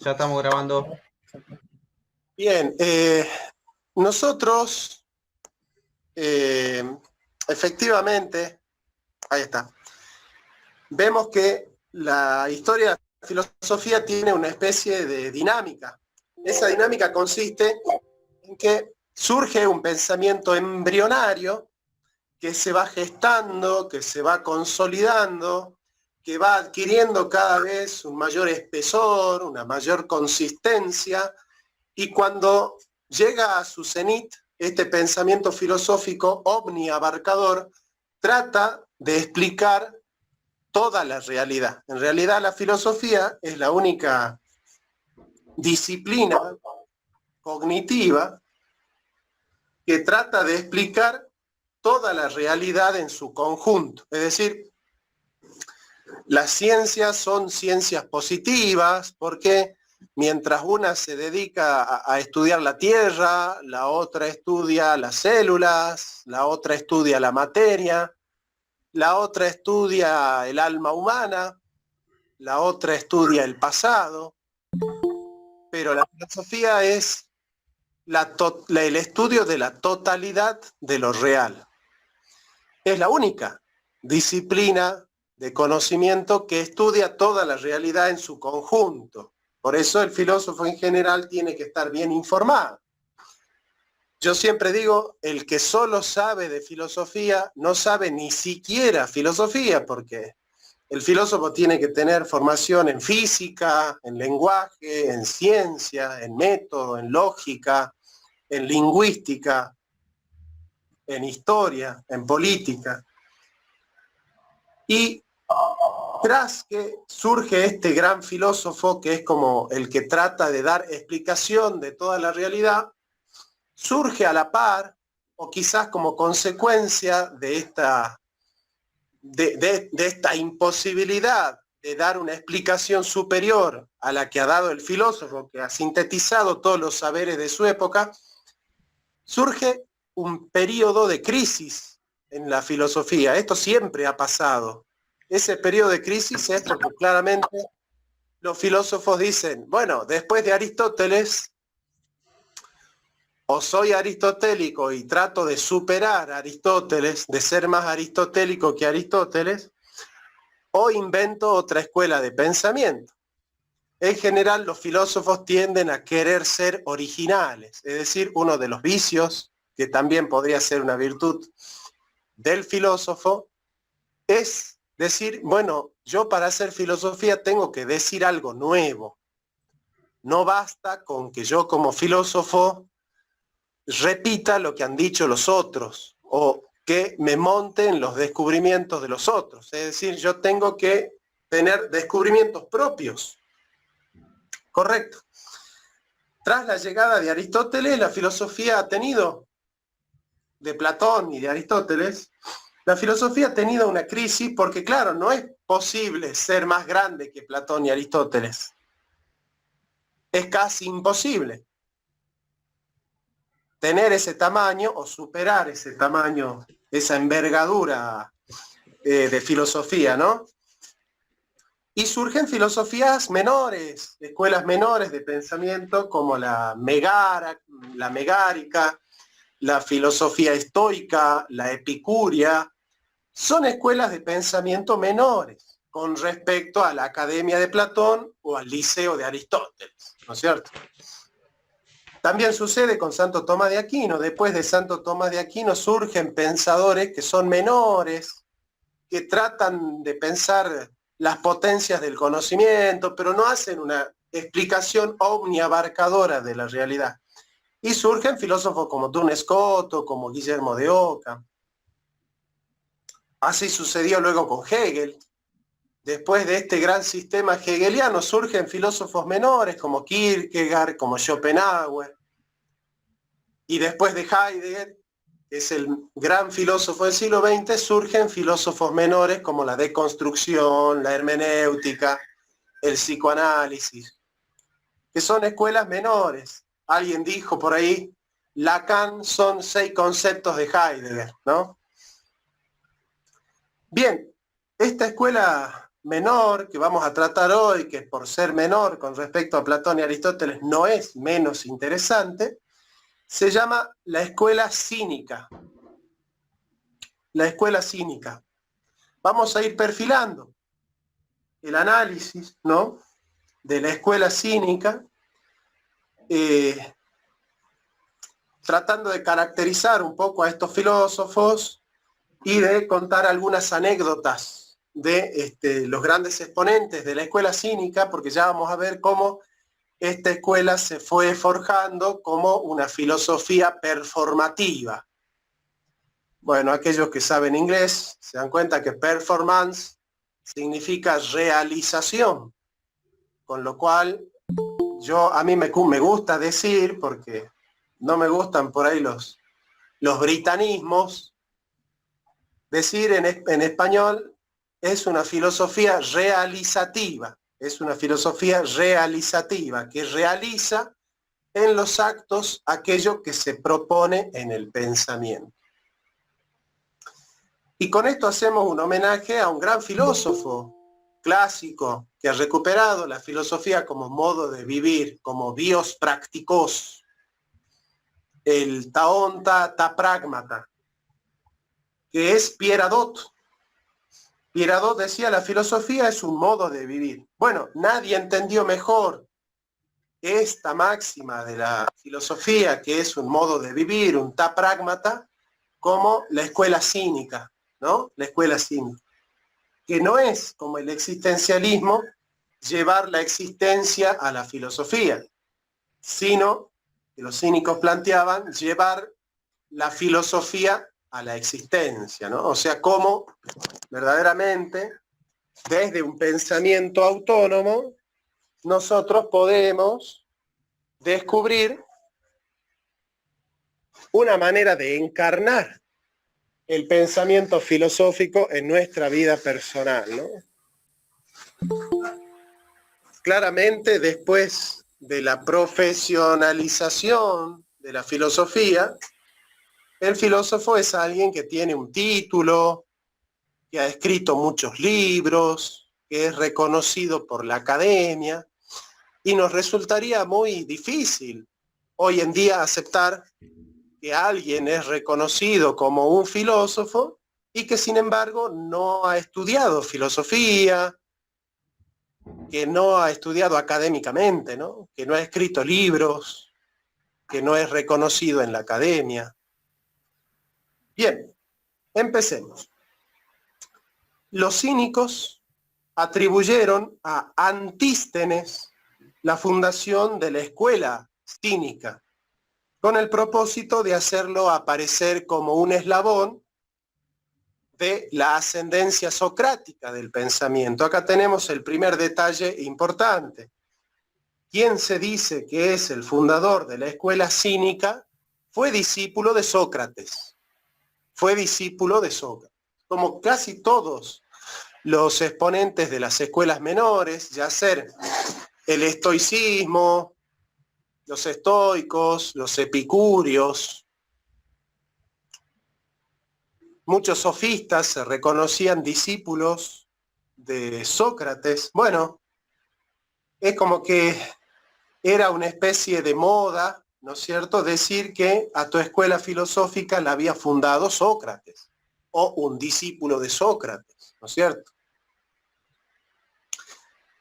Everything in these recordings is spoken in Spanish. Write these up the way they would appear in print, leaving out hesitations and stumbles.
Ya estamos grabando. Bien, nosotros efectivamente, ahí está, vemos que la historia de la filosofía tiene una especie de dinámica. Esa dinámica consiste en que surge un pensamiento embrionario que se va gestando, que se va consolidando, que va adquiriendo cada vez un mayor espesor, una mayor consistencia, y cuando llega a su cenit, este pensamiento filosófico omniabarcador trata de explicar toda la realidad. En realidad la filosofía es la única disciplina cognitiva que trata de explicar toda la realidad en su conjunto. Es decir, las ciencias son ciencias positivas porque mientras una se dedica a estudiar la Tierra, la otra estudia las células, la otra estudia la materia, la otra estudia el alma humana, la otra estudia el pasado, pero la filosofía es el estudio de la totalidad de lo real. Es la única disciplina de conocimiento que estudia toda la realidad en su conjunto. Por eso el filósofo en general tiene que estar bien informado. Yo siempre digo, el que solo sabe de filosofía no sabe ni siquiera filosofía, porque el filósofo tiene que tener formación en física, en lenguaje, en ciencia, en método, en lógica, en lingüística, en historia, en política. Y tras que surge este gran filósofo, que es como el que trata de dar explicación de toda la realidad, surge a la par, o quizás como consecuencia de esta imposibilidad de dar una explicación superior a la que ha dado el filósofo, que ha sintetizado todos los saberes de su época, surge un periodo de crisis en la filosofía. Esto siempre ha pasado. Ese periodo de crisis es porque claramente los filósofos dicen, bueno, después de Aristóteles, o soy aristotélico y trato de superar a Aristóteles, de ser más aristotélico que Aristóteles, o invento otra escuela de pensamiento. En general, los filósofos tienden a querer ser originales, es decir, uno de los vicios, que también podría ser una virtud del filósofo, es decir, bueno, yo para hacer filosofía tengo que decir algo nuevo. No basta con que yo como filósofo repita lo que han dicho los otros o que me monte en los descubrimientos de los otros. Es decir, yo tengo que tener descubrimientos propios. Correcto. Tras la llegada de Aristóteles, la filosofía ha tenido, de Platón y de Aristóteles, la filosofía ha tenido una crisis porque, claro, no es posible ser más grande que Platón y Aristóteles. Es casi imposible tener ese tamaño o superar ese tamaño, esa envergadura de filosofía, ¿no? Y surgen filosofías menores, escuelas menores de pensamiento como la megárica, la filosofía estoica, la epicuria. Son escuelas de pensamiento menores con respecto a la Academia de Platón o al Liceo de Aristóteles, ¿no es cierto? También sucede con Santo Tomás de Aquino. Después de Santo Tomás de Aquino surgen pensadores que son menores, que tratan de pensar las potencias del conocimiento, pero no hacen una explicación omniabarcadora de la realidad. Y surgen filósofos como Duns Scotus, como Guillermo de Ockham. Así sucedió luego con Hegel. Después de este gran sistema hegeliano surgen filósofos menores como Kierkegaard, como Schopenhauer. Y después de Heidegger, que es el gran filósofo del siglo XX, surgen filósofos menores como la deconstrucción, la hermenéutica, el psicoanálisis, que son escuelas menores. Alguien dijo por ahí, Lacan son 6 conceptos de Heidegger, ¿no? Bien, esta escuela menor que vamos a tratar hoy, que por ser menor con respecto a Platón y Aristóteles no es menos interesante, se llama la escuela cínica. La escuela cínica. Vamos a ir perfilando el análisis, ¿no?, de la escuela cínica, tratando de caracterizar un poco a estos filósofos y de contar algunas anécdotas de los grandes exponentes de la escuela cínica, porque ya vamos a ver cómo esta escuela se fue forjando como una filosofía performativa. Bueno, aquellos que saben inglés se dan cuenta que performance significa realización, con lo cual a mí me gusta decir, porque no me gustan por ahí los britanismos, decir en español es una filosofía realizativa, es una filosofía realizativa que realiza en los actos aquello que se propone en el pensamiento. Y con esto hacemos un homenaje a un gran filósofo clásico que ha recuperado la filosofía como modo de vivir, como bios practicos, el taonta ta pragmata, que es Pierre Hadot. Pierre Hadot decía, la filosofía es un modo de vivir. Bueno, nadie entendió mejor esta máxima de la filosofía, que es un modo de vivir, un ta pragmata, como la escuela cínica, ¿no? La escuela cínica, que no es como el existencialismo llevar la existencia a la filosofía, sino que los cínicos planteaban llevar la filosofía a la existencia, ¿no? O sea, cómo verdaderamente desde un pensamiento autónomo nosotros podemos descubrir una manera de encarnar el pensamiento filosófico en nuestra vida personal, ¿no? Claramente, después de la profesionalización de la filosofía, el filósofo es alguien que tiene un título, que ha escrito muchos libros, que es reconocido por la academia, y nos resultaría muy difícil hoy en día aceptar que alguien es reconocido como un filósofo y que sin embargo no ha estudiado filosofía, que no ha estudiado académicamente, ¿no?, que no ha escrito libros, que no es reconocido en la academia. Bien, empecemos. Los cínicos atribuyeron a Antístenes la fundación de la escuela cínica, con el propósito de hacerlo aparecer como un eslabón de la ascendencia socrática del pensamiento. Acá tenemos el primer detalle importante. Quien se dice que es el fundador de la escuela cínica fue discípulo de Sócrates. Fue discípulo de Sócrates. Como casi todos los exponentes de las escuelas menores, ya sea el estoicismo, los estoicos, los epicúreos, muchos sofistas se reconocían discípulos de Sócrates. Bueno, es como que era una especie de moda, ¿no es cierto?, decir que a tu escuela filosófica la había fundado Sócrates, o un discípulo de Sócrates, ¿no es cierto?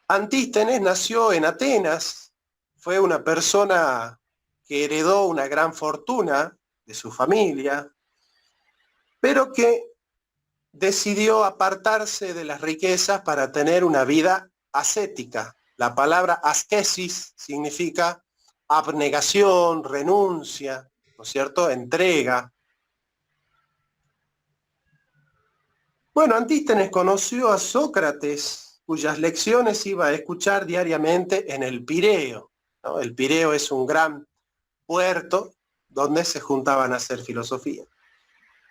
Antístenes nació en Atenas, fue una persona que heredó una gran fortuna de su familia, pero que decidió apartarse de las riquezas para tener una vida ascética. La palabra ascesis significa abnegación, renuncia, ¿no es cierto?, entrega. Bueno, Antístenes conoció a Sócrates, cuyas lecciones iba a escuchar diariamente en el Pireo, ¿no? El Pireo es un gran puerto donde se juntaban a hacer filosofía.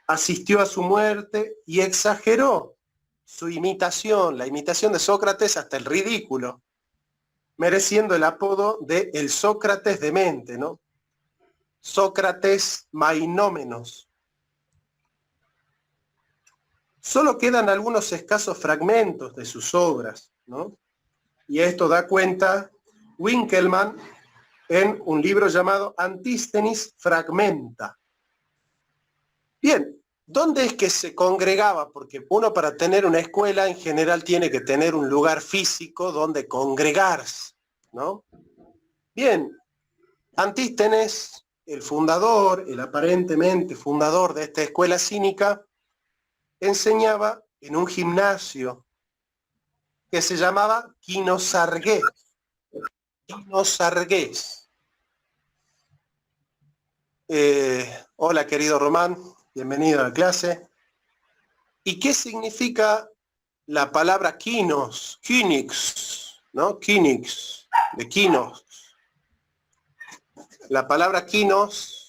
Asistió a su muerte y exageró su imitación, la imitación de Sócrates hasta el ridículo, mereciendo el apodo de el Sócrates demente, ¿no? Sócrates mainómenos. Solo quedan algunos escasos fragmentos de sus obras, ¿no? Y esto da cuenta Winkelmann en un libro llamado Antisthenes Fragmenta. Bien, ¿dónde es que se congregaba? Porque uno, para tener una escuela en general tiene que tener un lugar físico donde congregarse, ¿no? Bien, Antístenes, el fundador, el aparentemente fundador de esta escuela cínica, enseñaba en un gimnasio que se llamaba Quinosargués. Quinosargués. Hola, querido Román, bienvenido a la clase. ¿Y qué significa la palabra quinos? Quinix, ¿no? Quinix, de quinos. La palabra quinos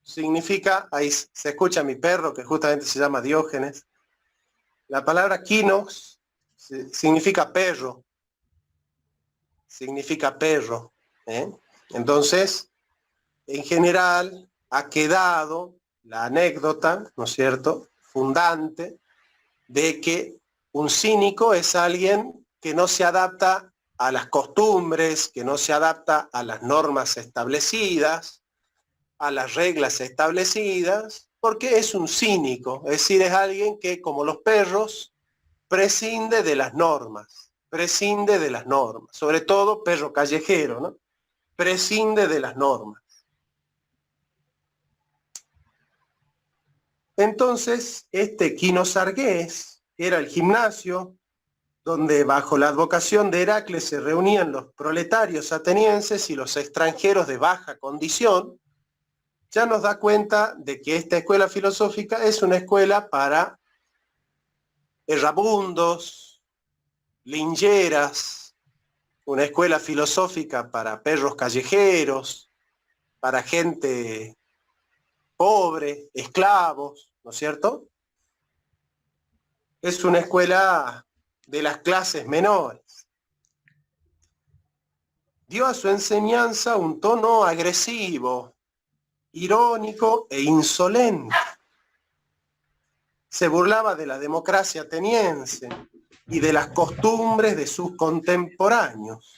significa, ahí se escucha mi perro que justamente se llama Diógenes. La palabra quinos significa perro. Significa perro. ¿Eh? Entonces, en general, ha quedado la anécdota, ¿no es cierto?, fundante, de que un cínico es alguien que no se adapta a las costumbres, que no se adapta a las normas establecidas, a las reglas establecidas, porque es un cínico, es decir, es alguien que, como los perros, prescinde de las normas, sobre todo perro callejero, ¿no? Prescinde de las normas. Entonces, este Quinosargués era el gimnasio donde, bajo la advocación de Heracles, se reunían los proletarios atenienses y los extranjeros de baja condición. Ya nos da cuenta de que esta escuela filosófica es una escuela para errabundos, lincheras, una escuela filosófica para perros callejeros, para gente pobre, esclavos, ¿no es cierto? Es una escuela de las clases menores. Dio a su enseñanza un tono agresivo, irónico e insolente. Se burlaba de la democracia ateniense y de las costumbres de sus contemporáneos.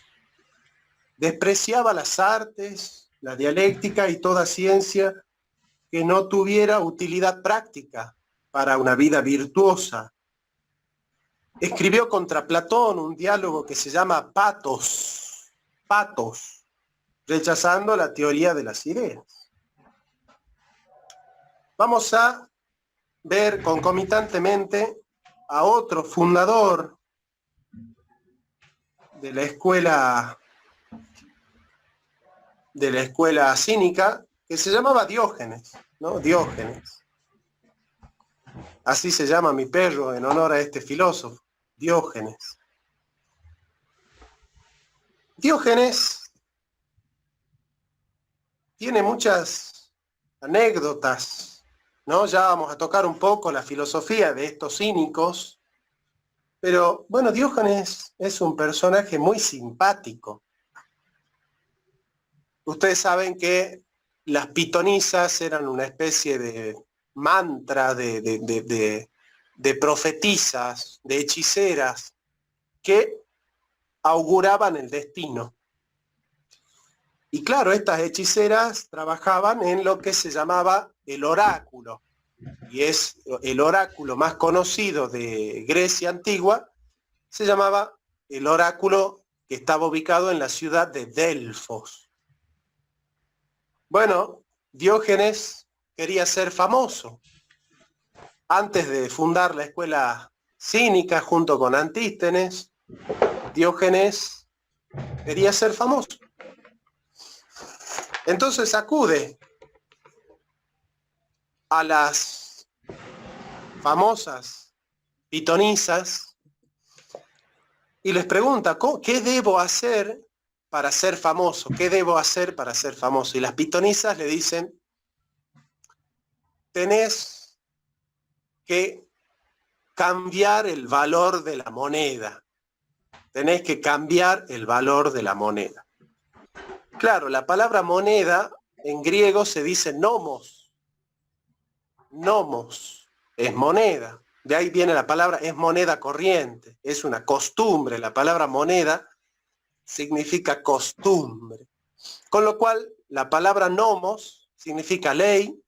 Despreciaba las artes, la dialéctica y toda ciencia que no tuviera utilidad práctica para una vida virtuosa. Escribió contra Platón un diálogo que se llama Patos, rechazando la teoría de las ideas. Vamos a ver concomitantemente a otro fundador de la escuela cínica, que se llamaba Diógenes, ¿no? Diógenes. Así se llama mi perro en honor a este filósofo, Diógenes. Diógenes tiene muchas anécdotas, ¿no? Ya vamos a tocar un poco la filosofía de estos cínicos, pero bueno, Diógenes es un personaje muy simpático. Ustedes saben que las pitonisas eran una especie de mantra, de profetisas, de hechiceras, que auguraban el destino. Y claro, estas hechiceras trabajaban en lo que se llamaba el oráculo, y es el oráculo más conocido de Grecia antigua, se llamaba el oráculo que estaba ubicado en la ciudad de Delfos. Bueno, Diógenes quería ser famoso. Antes de fundar la escuela cínica junto con Antístenes, Diógenes quería ser famoso. Entonces acude a las famosas pitonisas y les pregunta, ¿qué debo hacer para ser famoso? ¿Qué debo hacer para ser famoso? Y las pitonisas le dicen, tenés que cambiar el valor de la moneda. Tenés que cambiar el valor de la moneda. Claro, la palabra moneda en griego se dice nomos. Nomos es moneda. De ahí viene la palabra, es moneda corriente, es una costumbre. La palabra moneda significa costumbre. Con lo cual, la palabra nomos significa ley,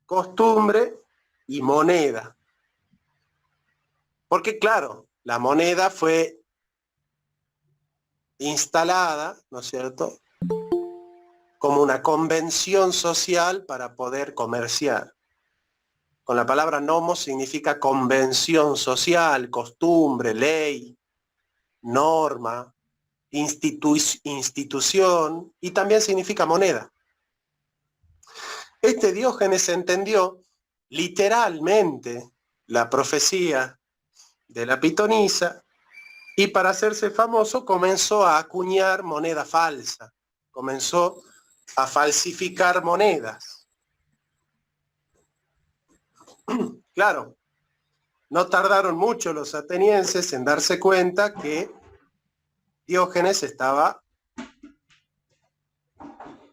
costumbre y moneda. Porque claro, la moneda fue instalada, ¿no es cierto?, como una convención social para poder comerciar. Con la palabra nomos significa convención social, costumbre, ley, norma, institución, y también significa moneda. Este Diógenes entendió literalmente la profecía de la pitonisa y para hacerse famoso comenzó a acuñar moneda falsa, comenzó a falsificar monedas. Claro, no tardaron mucho los atenienses en darse cuenta que Diógenes estaba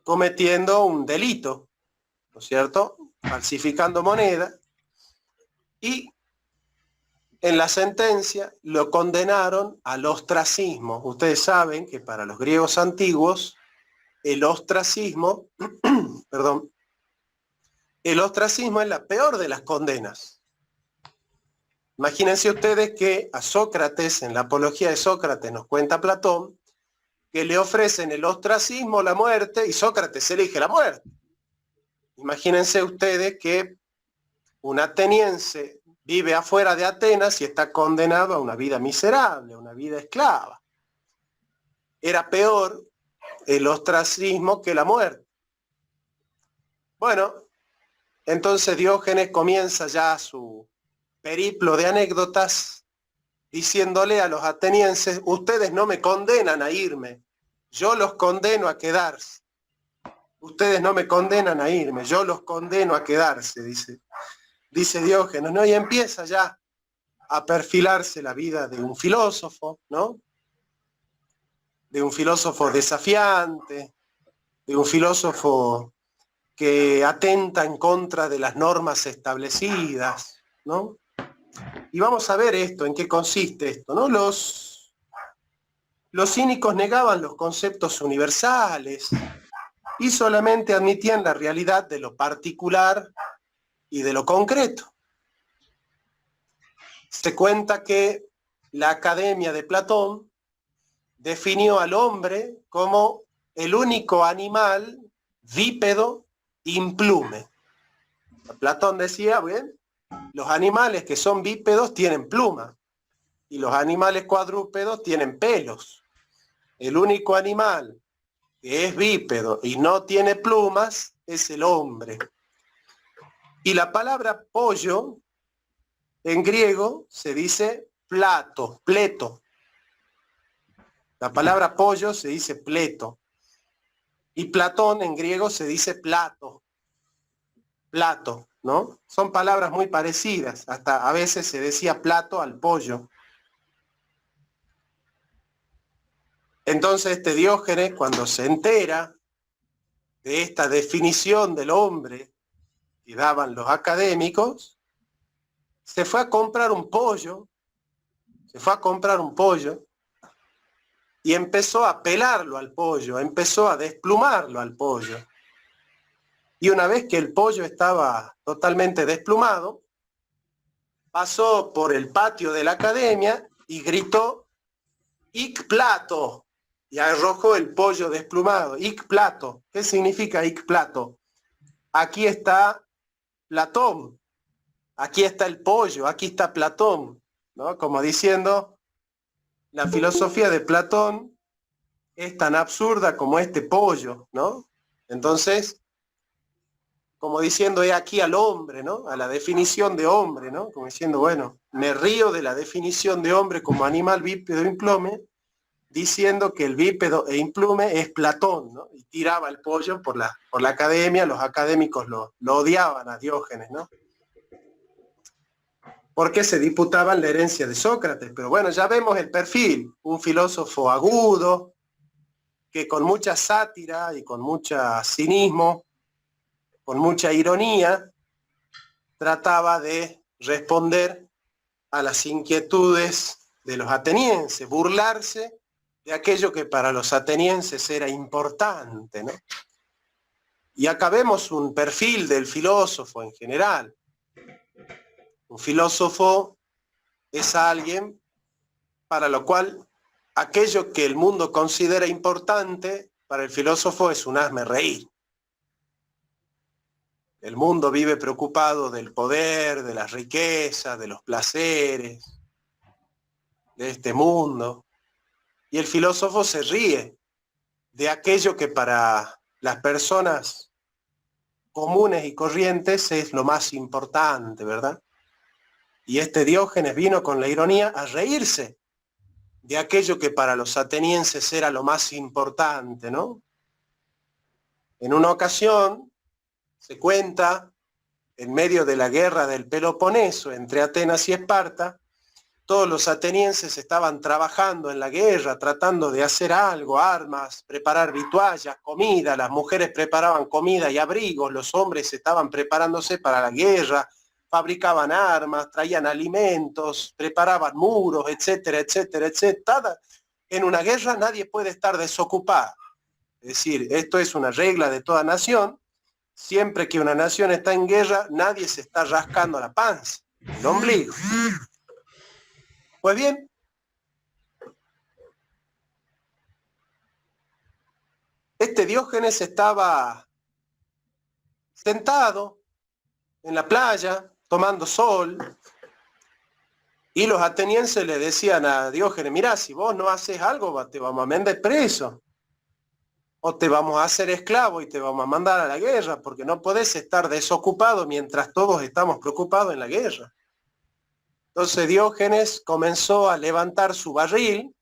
cometiendo un delito, ¿no es cierto?, falsificando moneda, y en la sentencia lo condenaron al ostracismo. Ustedes saben que para los griegos antiguos el ostracismo, perdón, el ostracismo es la peor de las condenas. Imagínense ustedes que a Sócrates, en la Apología de Sócrates nos cuenta Platón, que le ofrecen el ostracismo, la muerte, y Sócrates elige la muerte. Imagínense ustedes que un ateniense vive afuera de Atenas y está condenado a una vida miserable, a una vida esclava. Era peor el ostracismo que la muerte. Bueno, entonces Diógenes comienza ya su periplo de anécdotas diciéndole a los atenienses, ustedes no me condenan a irme, yo los condeno a quedarse. Ustedes no me condenan a irme, yo los condeno a quedarse, dice Diógenes, ¿no? Y empieza ya a perfilarse la vida de un filósofo, ¿no? De un filósofo desafiante, de un filósofo que atenta en contra de las normas establecidas, ¿no? Y vamos a ver esto, en qué consiste esto, ¿no? Los cínicos negaban los conceptos universales y solamente admitían la realidad de lo particular y de lo concreto. Se cuenta que la Academia de Platón definió al hombre como el único animal bípedo implume. Platón decía, bien, los animales que son bípedos tienen pluma y los animales cuadrúpedos tienen pelos. El único animal que es bípedo y no tiene plumas es el hombre. Y la palabra pollo en griego se dice pleto. La palabra pollo se dice pleto. Y Platón en griego se dice plato, ¿no? Son palabras muy parecidas, hasta a veces se decía plato al pollo. Entonces este Diógenes, cuando se entera de esta definición del hombre que daban los académicos, se fue a comprar un pollo, y empezó a pelarlo al pollo, empezó a desplumarlo al pollo. Y una vez que el pollo estaba totalmente desplumado, pasó por el patio de la academia y gritó, "Hic plato", y arrojó el pollo desplumado. Hic plato. ¿Qué significa hic plato? Aquí está Platón, aquí está el pollo, aquí está Platón, ¿no? Como diciendo, la filosofía de Platón es tan absurda como este pollo, ¿no? Entonces, como diciendo, he aquí al hombre, ¿no? A la definición de hombre, ¿no? Como diciendo, bueno, me río de la definición de hombre como animal bípedo e implume, diciendo que el bípedo e implume es Platón, ¿no? Y tiraba el pollo por la academia, los académicos lo odiaban a Diógenes, ¿no? Porque se disputaban la herencia de Sócrates. Pero bueno, ya vemos el perfil, un filósofo agudo, que con mucha sátira y con mucho cinismo, con mucha ironía, trataba de responder a las inquietudes de los atenienses, burlarse de aquello que para los atenienses era importante, ¿no? Y acá vemos un perfil del filósofo en general. Un filósofo es alguien para lo cual aquello que el mundo considera importante, para el filósofo es un hazme reír. El mundo vive preocupado del poder, de las riquezas, de los placeres, de este mundo. Y el filósofo se ríe de aquello que para las personas comunes y corrientes es lo más importante, ¿verdad? Y este Diógenes vino con la ironía a reírse de aquello que para los atenienses era lo más importante, ¿no? En una ocasión se cuenta, en medio de la guerra del Peloponeso entre Atenas y Esparta, todos los atenienses estaban trabajando en la guerra, tratando de hacer algo, armas, preparar vituallas, comida, las mujeres preparaban comida y abrigos, los hombres estaban preparándose para la guerra, fabricaban armas, traían alimentos, preparaban muros, etcétera, etcétera, etcétera. En una guerra nadie puede estar desocupado. Es decir, esto es una regla de toda nación. Siempre que una nación está en guerra, nadie se está rascando la panza, el ombligo. Pues bien, este Diógenes estaba sentado en la playa, tomando sol, y los atenienses le decían a Diógenes, mirá, si vos no haces algo, te vamos a mandar preso, o te vamos a hacer esclavo y te vamos a mandar a la guerra, porque no podés estar desocupado mientras todos estamos preocupados en la guerra. Entonces Diógenes comenzó a levantar su barril.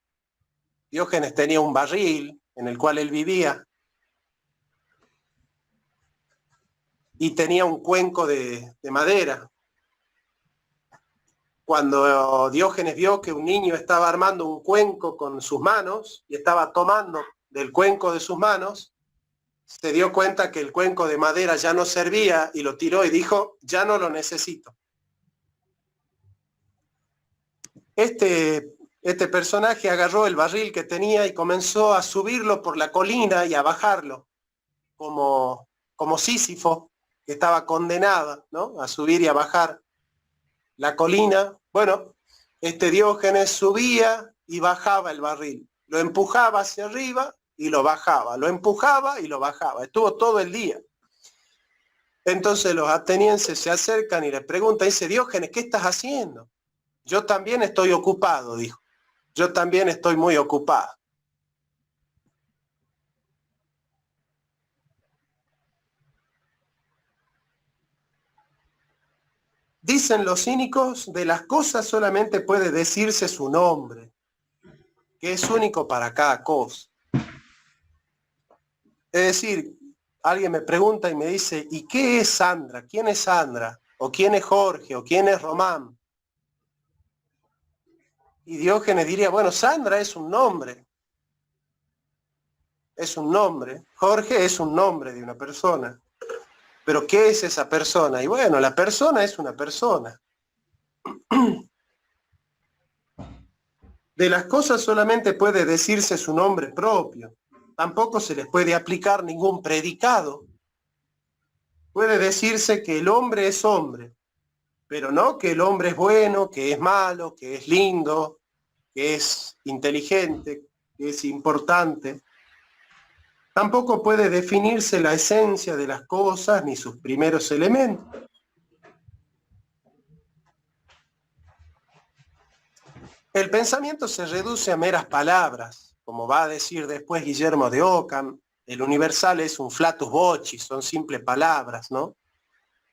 Diógenes tenía un barril en el cual él vivía, y tenía un cuenco de madera. Cuando Diógenes vio que un niño estaba armando un cuenco con sus manos y estaba tomando del cuenco de sus manos, se dio cuenta que el cuenco de madera ya no servía y lo tiró y dijo, ya no lo necesito. Este personaje agarró el barril que tenía y comenzó a subirlo por la colina y a bajarlo, como Sísifo, que estaba condenada, ¿no?, a subir y a bajar la colina. Bueno, este Diógenes subía y bajaba el barril, lo empujaba hacia arriba y lo bajaba, lo empujaba y lo bajaba, estuvo todo el día. Entonces los atenienses se acercan y le preguntan, dice, Diógenes, ¿qué estás haciendo? Yo también estoy ocupado, dijo, yo también estoy muy ocupado. Dicen los cínicos, de las cosas solamente puede decirse su nombre, que es único para cada cosa. Es decir, alguien me pregunta y me dice, ¿y qué es Sandra? ¿Quién es Sandra? ¿O quién es Jorge? ¿O quién es Román? Y Diógenes diría, bueno, Sandra es un nombre. Es un nombre. Jorge es un nombre de una persona. Pero ¿qué es esa persona? Y bueno, la persona es una persona. De las cosas solamente puede decirse su nombre propio. Tampoco se les puede aplicar ningún predicado. Puede decirse que el hombre es hombre, pero no que el hombre es bueno, que es malo, que es lindo, que es inteligente, que es importante. Tampoco puede definirse la esencia de las cosas ni sus primeros elementos. El pensamiento se reduce a meras palabras, como va a decir después Guillermo de Ockham. El universal es un flatus vocis, son simples palabras, ¿no?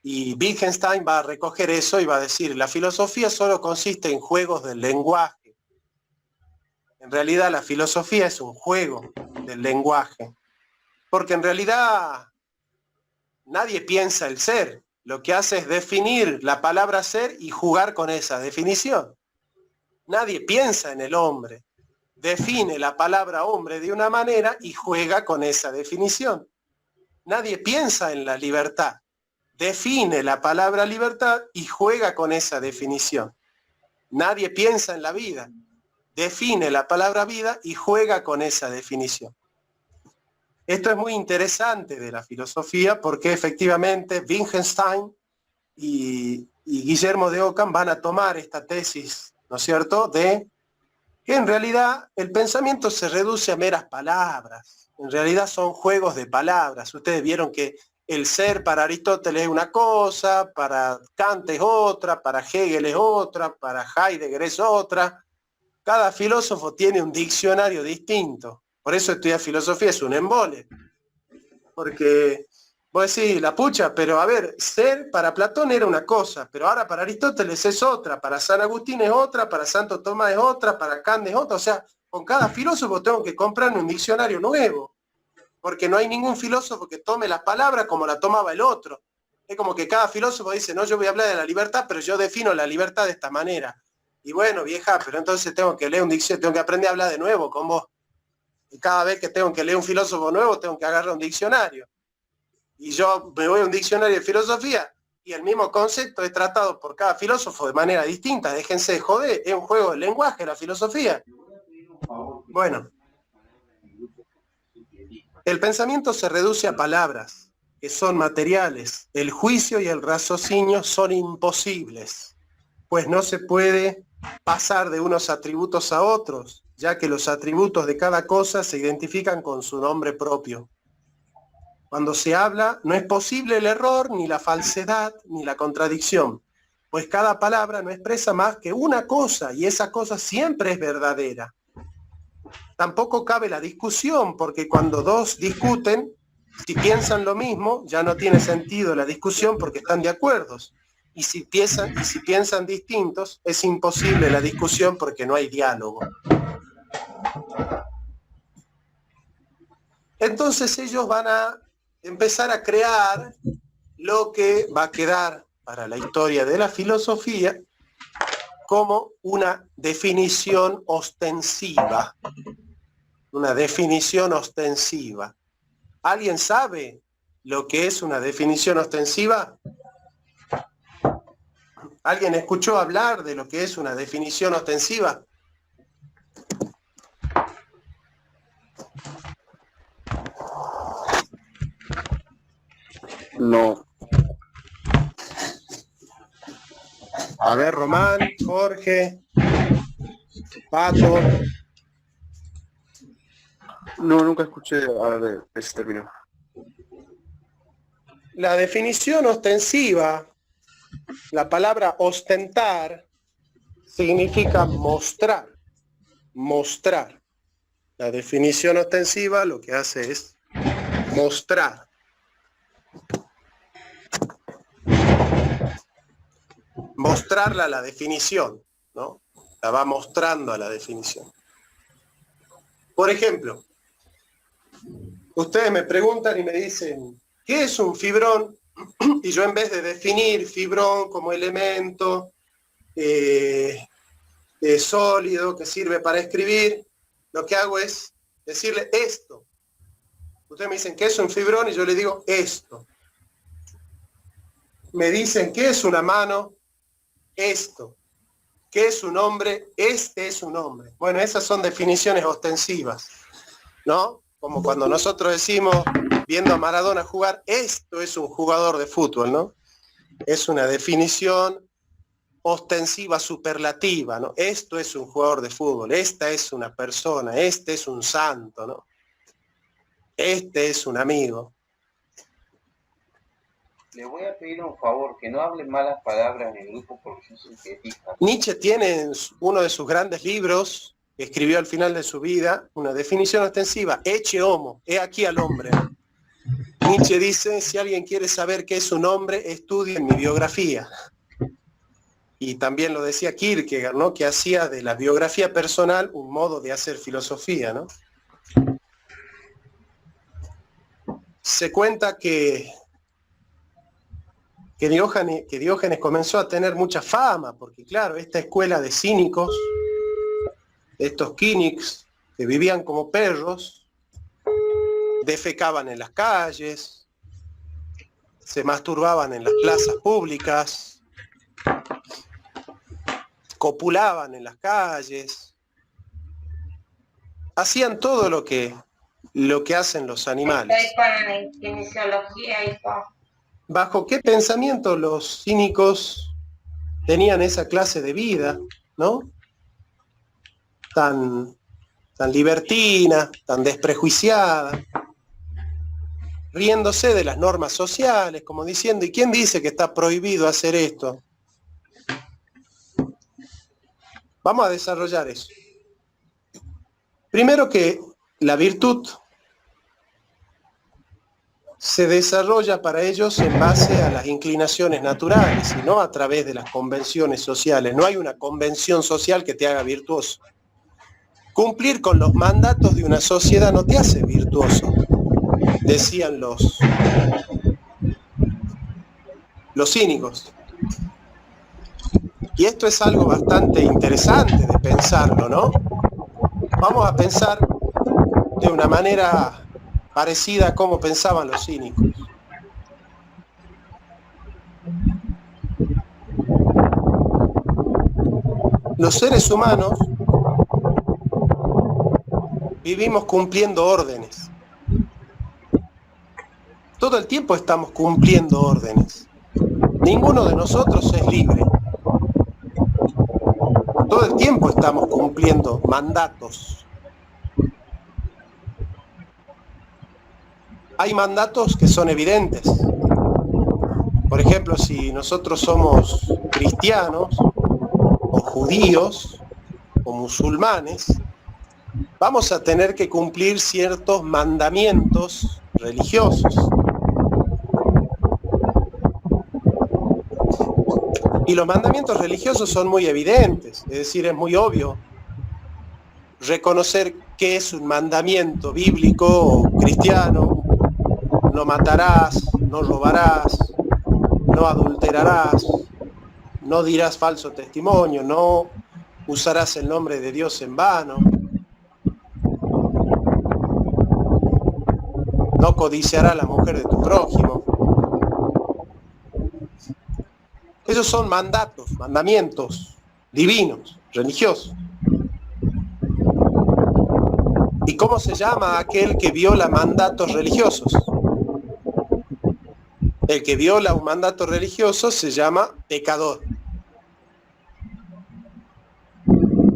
Y Wittgenstein va a recoger eso y va a decir, la filosofía solo consiste en juegos del lenguaje. En realidad la filosofía es un juego del lenguaje, porque en realidad nadie piensa el ser, lo que hace es definir la palabra ser y jugar con esa definición. Nadie piensa en el hombre, define la palabra hombre de una manera y juega con esa definición. Nadie piensa en la libertad, define la palabra libertad y juega con esa definición. Nadie piensa en la vida, define la palabra vida y juega con esa definición. Esto es muy interesante de la filosofía porque efectivamente Wittgenstein y Guillermo de Ockham van a tomar esta tesis, ¿no es cierto?, de que en realidad el pensamiento se reduce a meras palabras, en realidad son juegos de palabras. Ustedes vieron que el ser para Aristóteles es una cosa, para Kant es otra, para Hegel es otra, para Heidegger es otra. Cada filósofo tiene un diccionario distinto. Por eso estudiar filosofía es un embole. Porque vos decís, la pucha, pero a ver, ser para Platón era una cosa, pero ahora para Aristóteles es otra, para San Agustín es otra, para Santo Tomás es otra, para Kant es otra. O sea, con cada filósofo tengo que comprarme un diccionario nuevo, porque no hay ningún filósofo que tome la palabra como la tomaba el otro. Es como que cada filósofo dice, no, yo voy a hablar de la libertad, pero yo defino la libertad de esta manera. Y bueno, vieja, pero entonces tengo que leer un diccionario, tengo que aprender a hablar de nuevo con vos. Y cada vez que tengo que leer un filósofo nuevo, tengo que agarrar un diccionario. Y yo me voy a un diccionario de filosofía y el mismo concepto es tratado por cada filósofo de manera distinta. Déjense de joder, es un juego de lenguaje la filosofía. Bueno, el pensamiento se reduce a palabras que son materiales. El juicio y el raciocinio son imposibles, pues no se puede pasar de unos atributos a otros, ya que los atributos de cada cosa se identifican con su nombre propio. Cuando se habla, no es posible el error, ni la falsedad, ni la contradicción, pues cada palabra no expresa más que una cosa, y esa cosa siempre es verdadera. Tampoco cabe la discusión, porque cuando dos discuten, si piensan lo mismo, ya no tiene sentido la discusión porque están de acuerdo. Y si piensan distintos, es imposible la discusión porque no hay diálogo. Entonces ellos van a empezar a crear lo que va a quedar para la historia de la filosofía como una definición ostensiva. Una definición ostensiva. ¿Alguien sabe lo que es una definición ostensiva? ¿Alguien escuchó hablar de lo que es una definición ostensiva? No. A ver, Román, Jorge, Pato. No, nunca escuché hablar de ese término. La definición ostensiva, la palabra ostentar, significa mostrar. Mostrar. La definición ostensiva lo que hace es mostrar. Mostrarla a la definición, ¿no? La va mostrando a la definición. Por ejemplo, ustedes me preguntan y me dicen, ¿qué es un fibrón? Y yo en vez de definir fibrón como elemento sólido que sirve para escribir, lo que hago es decirle esto. Ustedes me dicen, ¿qué es un fibrón? Y yo les digo esto. Me dicen, ¿qué es una mano? Esto. ¿Qué es un hombre? Este es un hombre. Bueno, esas son definiciones ostensivas, ¿no? Como cuando nosotros decimos, viendo a Maradona jugar, esto es un jugador de fútbol, ¿no? Es una definición ostensiva, superlativa, ¿no? Esto es un jugador de fútbol, esta es una persona, este es un santo, ¿no? Este es un amigo. Le voy a pedir un favor, que no hable malas palabras en el grupo porque yo soy sintetista. Nietzsche tiene en uno de sus grandes libros, que escribió al final de su vida, una definición ostensiva, ecce homo, he aquí al hombre. Nietzsche dice, si alguien quiere saber qué es un hombre, estudie mi biografía. Y también lo decía Kierkegaard, ¿no? Que hacía de la biografía personal un modo de hacer filosofía, ¿no? Se cuenta que Diógenes comenzó a tener mucha fama, porque claro, esta escuela de cínicos, estos quínics que vivían como perros, defecaban en las calles, se masturbaban en las plazas públicas, copulaban en las calles, hacían todo lo que hacen los animales. Estoy con la kinesiología, hijo. ¿Bajo qué pensamiento los cínicos tenían esa clase de vida, ¿no? Tan libertina, tan desprejuiciada, riéndose de las normas sociales, como diciendo, ¿y quién dice que está prohibido hacer esto? Vamos a desarrollar eso. Primero que la virtud se desarrolla para ellos en base a las inclinaciones naturales y no a través de las convenciones sociales. No hay una convención social que te haga virtuoso. Cumplir con los mandatos de una sociedad no te hace virtuoso, decían los cínicos. Y esto es algo bastante interesante de pensarlo, ¿no? Vamos a pensar de una manera parecida a cómo pensaban los cínicos. Los seres humanos vivimos cumpliendo órdenes. Todo el tiempo estamos cumpliendo órdenes. Ninguno de nosotros es libre. Todo el tiempo estamos cumpliendo mandatos. Hay mandatos que son evidentes. Por ejemplo, si nosotros somos cristianos, o judíos, o musulmanes, vamos a tener que cumplir ciertos mandamientos religiosos. Y los mandamientos religiosos son muy evidentes, es decir, es muy obvio reconocer qué es un mandamiento bíblico o cristiano. No matarás, no robarás, no adulterarás, no dirás falso testimonio, no usarás el nombre de Dios en vano, no codiciarás la mujer de tu prójimo. Esos son mandatos, mandamientos divinos, religiosos. ¿Y cómo se llama aquel que viola mandatos religiosos? El que viola un mandato religioso se llama pecador.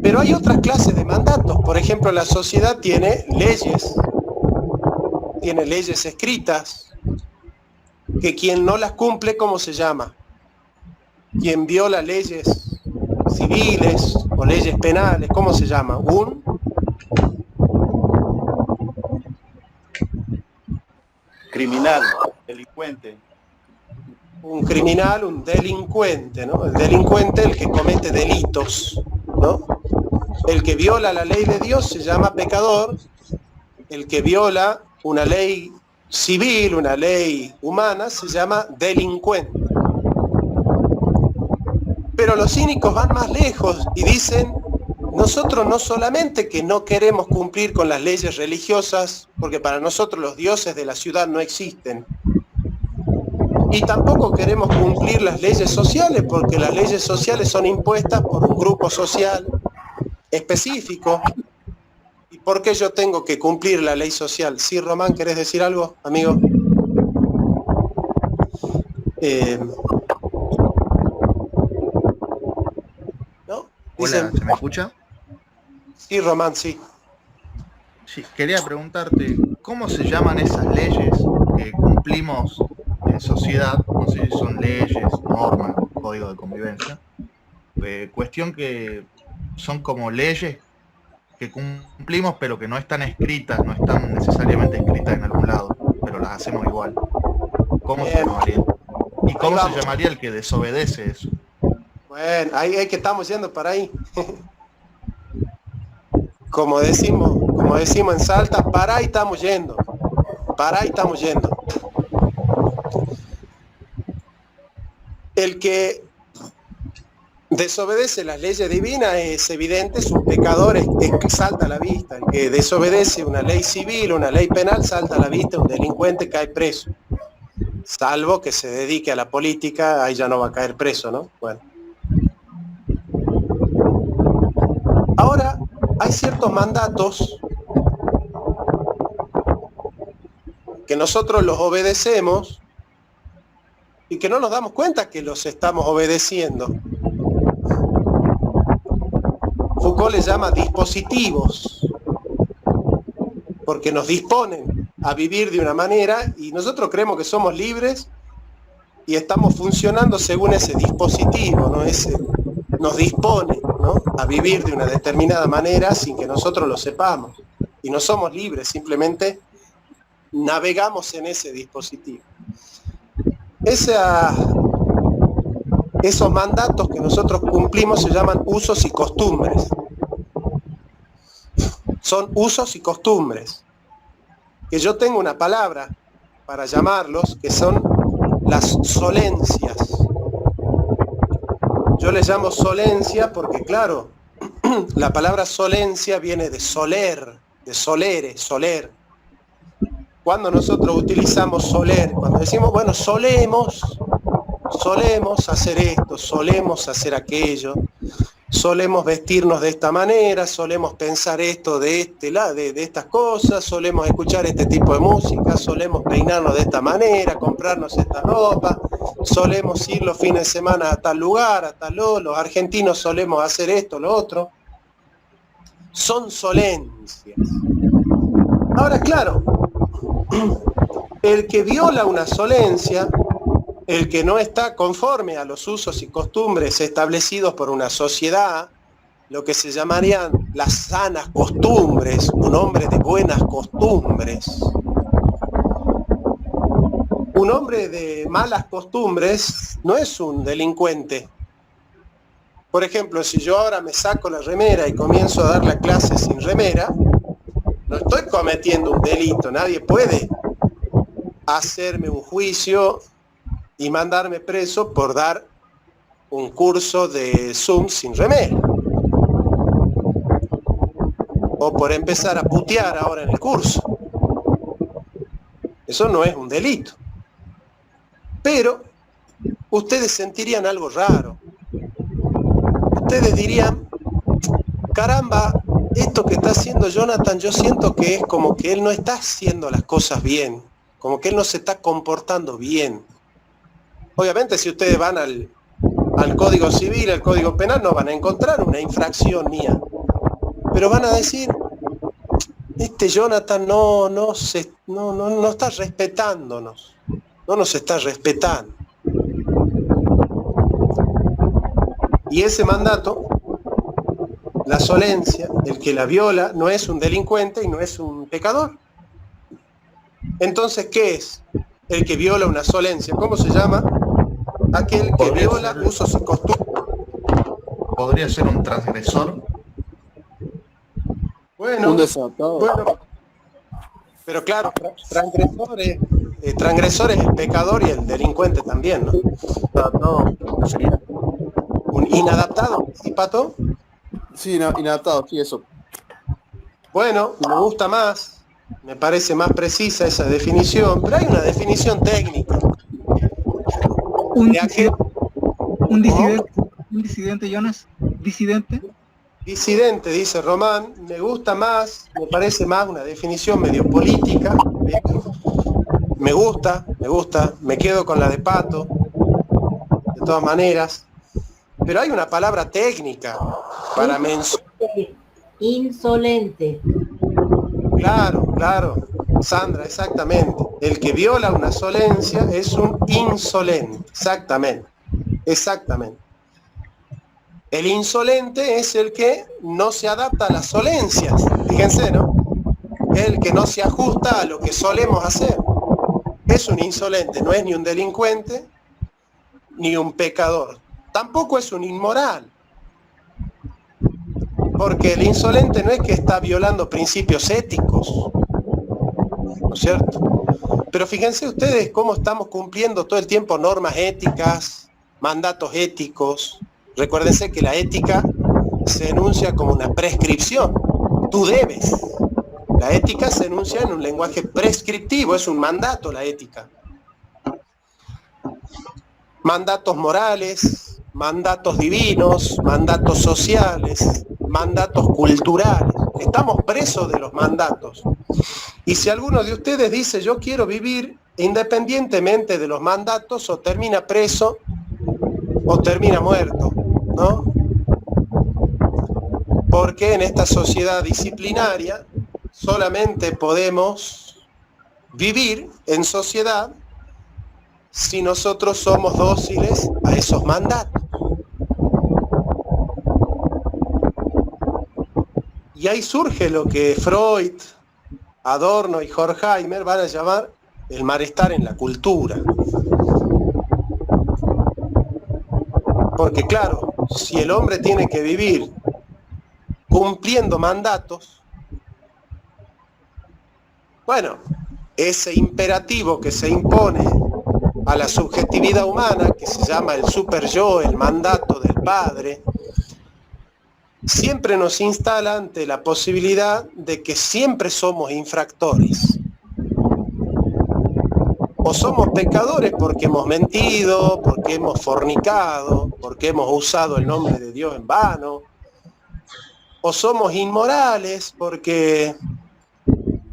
Pero hay otras clases de mandatos. Por ejemplo, la sociedad tiene leyes escritas, que quien no las cumple, ¿cómo se llama? Quien viola leyes civiles o leyes penales, ¿cómo se llama? Un criminal, delincuente. Un criminal, un delincuente, ¿no? El delincuente, el que comete delitos, ¿no? El que viola la ley de Dios se llama pecador. El que viola una ley civil, una ley humana, se llama delincuente. Pero los cínicos van más lejos y dicen, nosotros no solamente que no queremos cumplir con las leyes religiosas, porque para nosotros los dioses de la ciudad no existen, y tampoco queremos cumplir las leyes sociales, porque las leyes sociales son impuestas por un grupo social específico. ¿Y por qué yo tengo que cumplir la ley social? Sí, Román, ¿querés decir algo, amigo? ¿No? Hola, ¿se me escucha? Sí, Román, sí. Sí, quería preguntarte, ¿cómo se llaman esas leyes que cumplimos en sociedad? No sé si son leyes, normas, código de convivencia. Cuestión que son como leyes que cumplimos pero que no están escritas, no están necesariamente escritas en algún lado, pero las hacemos igual. ¿Cómo se llamaría? ¿Y cómo se llamaría el que desobedece eso? Bueno, ahí es que estamos yendo para ahí. Como decimos en Salta, para ahí estamos yendo. Para ahí estamos yendo. El que desobedece las leyes divinas es evidente, es un pecador, salta a la vista. El que desobedece una ley civil, una ley penal, salta a la vista, un delincuente cae preso. Salvo que se dedique a la política, ahí ya no va a caer preso, ¿no? Bueno. hay ciertos mandatos que nosotros los obedecemos y que no nos damos cuenta que los estamos obedeciendo. Foucault les llama dispositivos, porque nos disponen a vivir de una manera y nosotros creemos que somos libres y estamos funcionando según ese dispositivo, ¿no? Nos dispone, ¿no?, a vivir de una determinada manera sin que nosotros lo sepamos. Y no somos libres, simplemente navegamos en ese dispositivo. Esos mandatos que nosotros cumplimos se llaman usos y costumbres. Son usos y costumbres. Que yo tengo una palabra para llamarlos, que son las solencias. Yo les llamo solencia porque, claro, la palabra solencia viene de soler, de solere, soler. Cuando nosotros utilizamos soler, cuando decimos, bueno, solemos hacer esto, solemos hacer aquello, solemos vestirnos de esta manera, solemos pensar esto de estas cosas, solemos escuchar este tipo de música, solemos peinarnos de esta manera, comprarnos esta ropa, solemos ir los fines de semana a tal lugar, a tal otro, los argentinos solemos hacer esto, lo otro. Son solencias. Ahora, claro, el que viola una solencia, el que no está conforme a los usos y costumbres establecidos por una sociedad, lo que se llamarían las sanas costumbres, un hombre de buenas costumbres. Un hombre de malas costumbres no es un delincuente. Por ejemplo, si yo ahora me saco la remera y comienzo a dar la clase sin remera, no estoy cometiendo un delito. Nadie puede hacerme un juicio y mandarme preso por dar un curso de Zoom sin remera. O por empezar a putear ahora en el curso. Eso no es un delito. Pero ustedes sentirían algo raro. Ustedes dirían, caramba, esto que está haciendo Jonathan, yo siento que es como que él no está haciendo las cosas bien, como que él no se está comportando bien. Obviamente, si ustedes van al Código Civil, al Código Penal, no van a encontrar una infracción mía. Pero van a decir, este Jonathan no está respetándonos, no nos está respetando. Y ese mandato, la solencia, el que la viola, no es un delincuente y no es un pecador. Entonces, ¿qué es el que viola una solencia? ¿Cómo se llama? Aquel que viola usos y costumbres. ¿Podría ser un transgresor? Bueno, Un desadaptado. bueno, pero claro, transgresor es el pecador y el delincuente también, ¿no? Desadaptado no sería. Un inadaptado, ¿sí, Pato? Sí, no, inadaptado, sí, eso. Bueno, me gusta más, me parece más precisa esa definición, pero hay una definición técnica. Un De aquel- disidente, Jonas, disidente. Disidente, dice Román, me gusta más, me parece más una definición medio política. Me gusta, me quedo con la de Pato, de todas maneras. Pero hay una palabra técnica para mencionar. Insolente. Claro, Sandra, exactamente. El que viola una solencia es un insolente, exactamente. El insolente es el que no se adapta a las solencias, fíjense, ¿no? El que no se ajusta a lo que solemos hacer. Es un insolente, no es ni un delincuente, ni un pecador. Tampoco es un inmoral. Porque el insolente no es que está violando principios éticos, ¿no es cierto? Pero fíjense ustedes cómo estamos cumpliendo todo el tiempo normas éticas, mandatos éticos. Recuérdense que la ética se enuncia como una prescripción. Tú debes. La ética se enuncia en un lenguaje prescriptivo, es un mandato la ética. Mandatos morales, mandatos divinos, mandatos sociales, mandatos culturales. Estamos presos de los mandatos. Y si alguno de ustedes dice yo quiero vivir independientemente de los mandatos, o termina preso o termina muerto, ¿no? Porque en esta sociedad disciplinaria solamente podemos vivir en sociedad si nosotros somos dóciles a esos mandatos. Y ahí surge lo que Freud, Adorno y Horkheimer van a llamar el malestar en la cultura. Porque claro, si el hombre tiene que vivir cumpliendo mandatos, bueno, ese imperativo que se impone a la subjetividad humana, que se llama el super yo, el mandato del padre, siempre nos instala ante la posibilidad de que siempre somos infractores. O somos pecadores porque hemos mentido, porque hemos fornicado, porque hemos usado el nombre de Dios en vano. O somos inmorales porque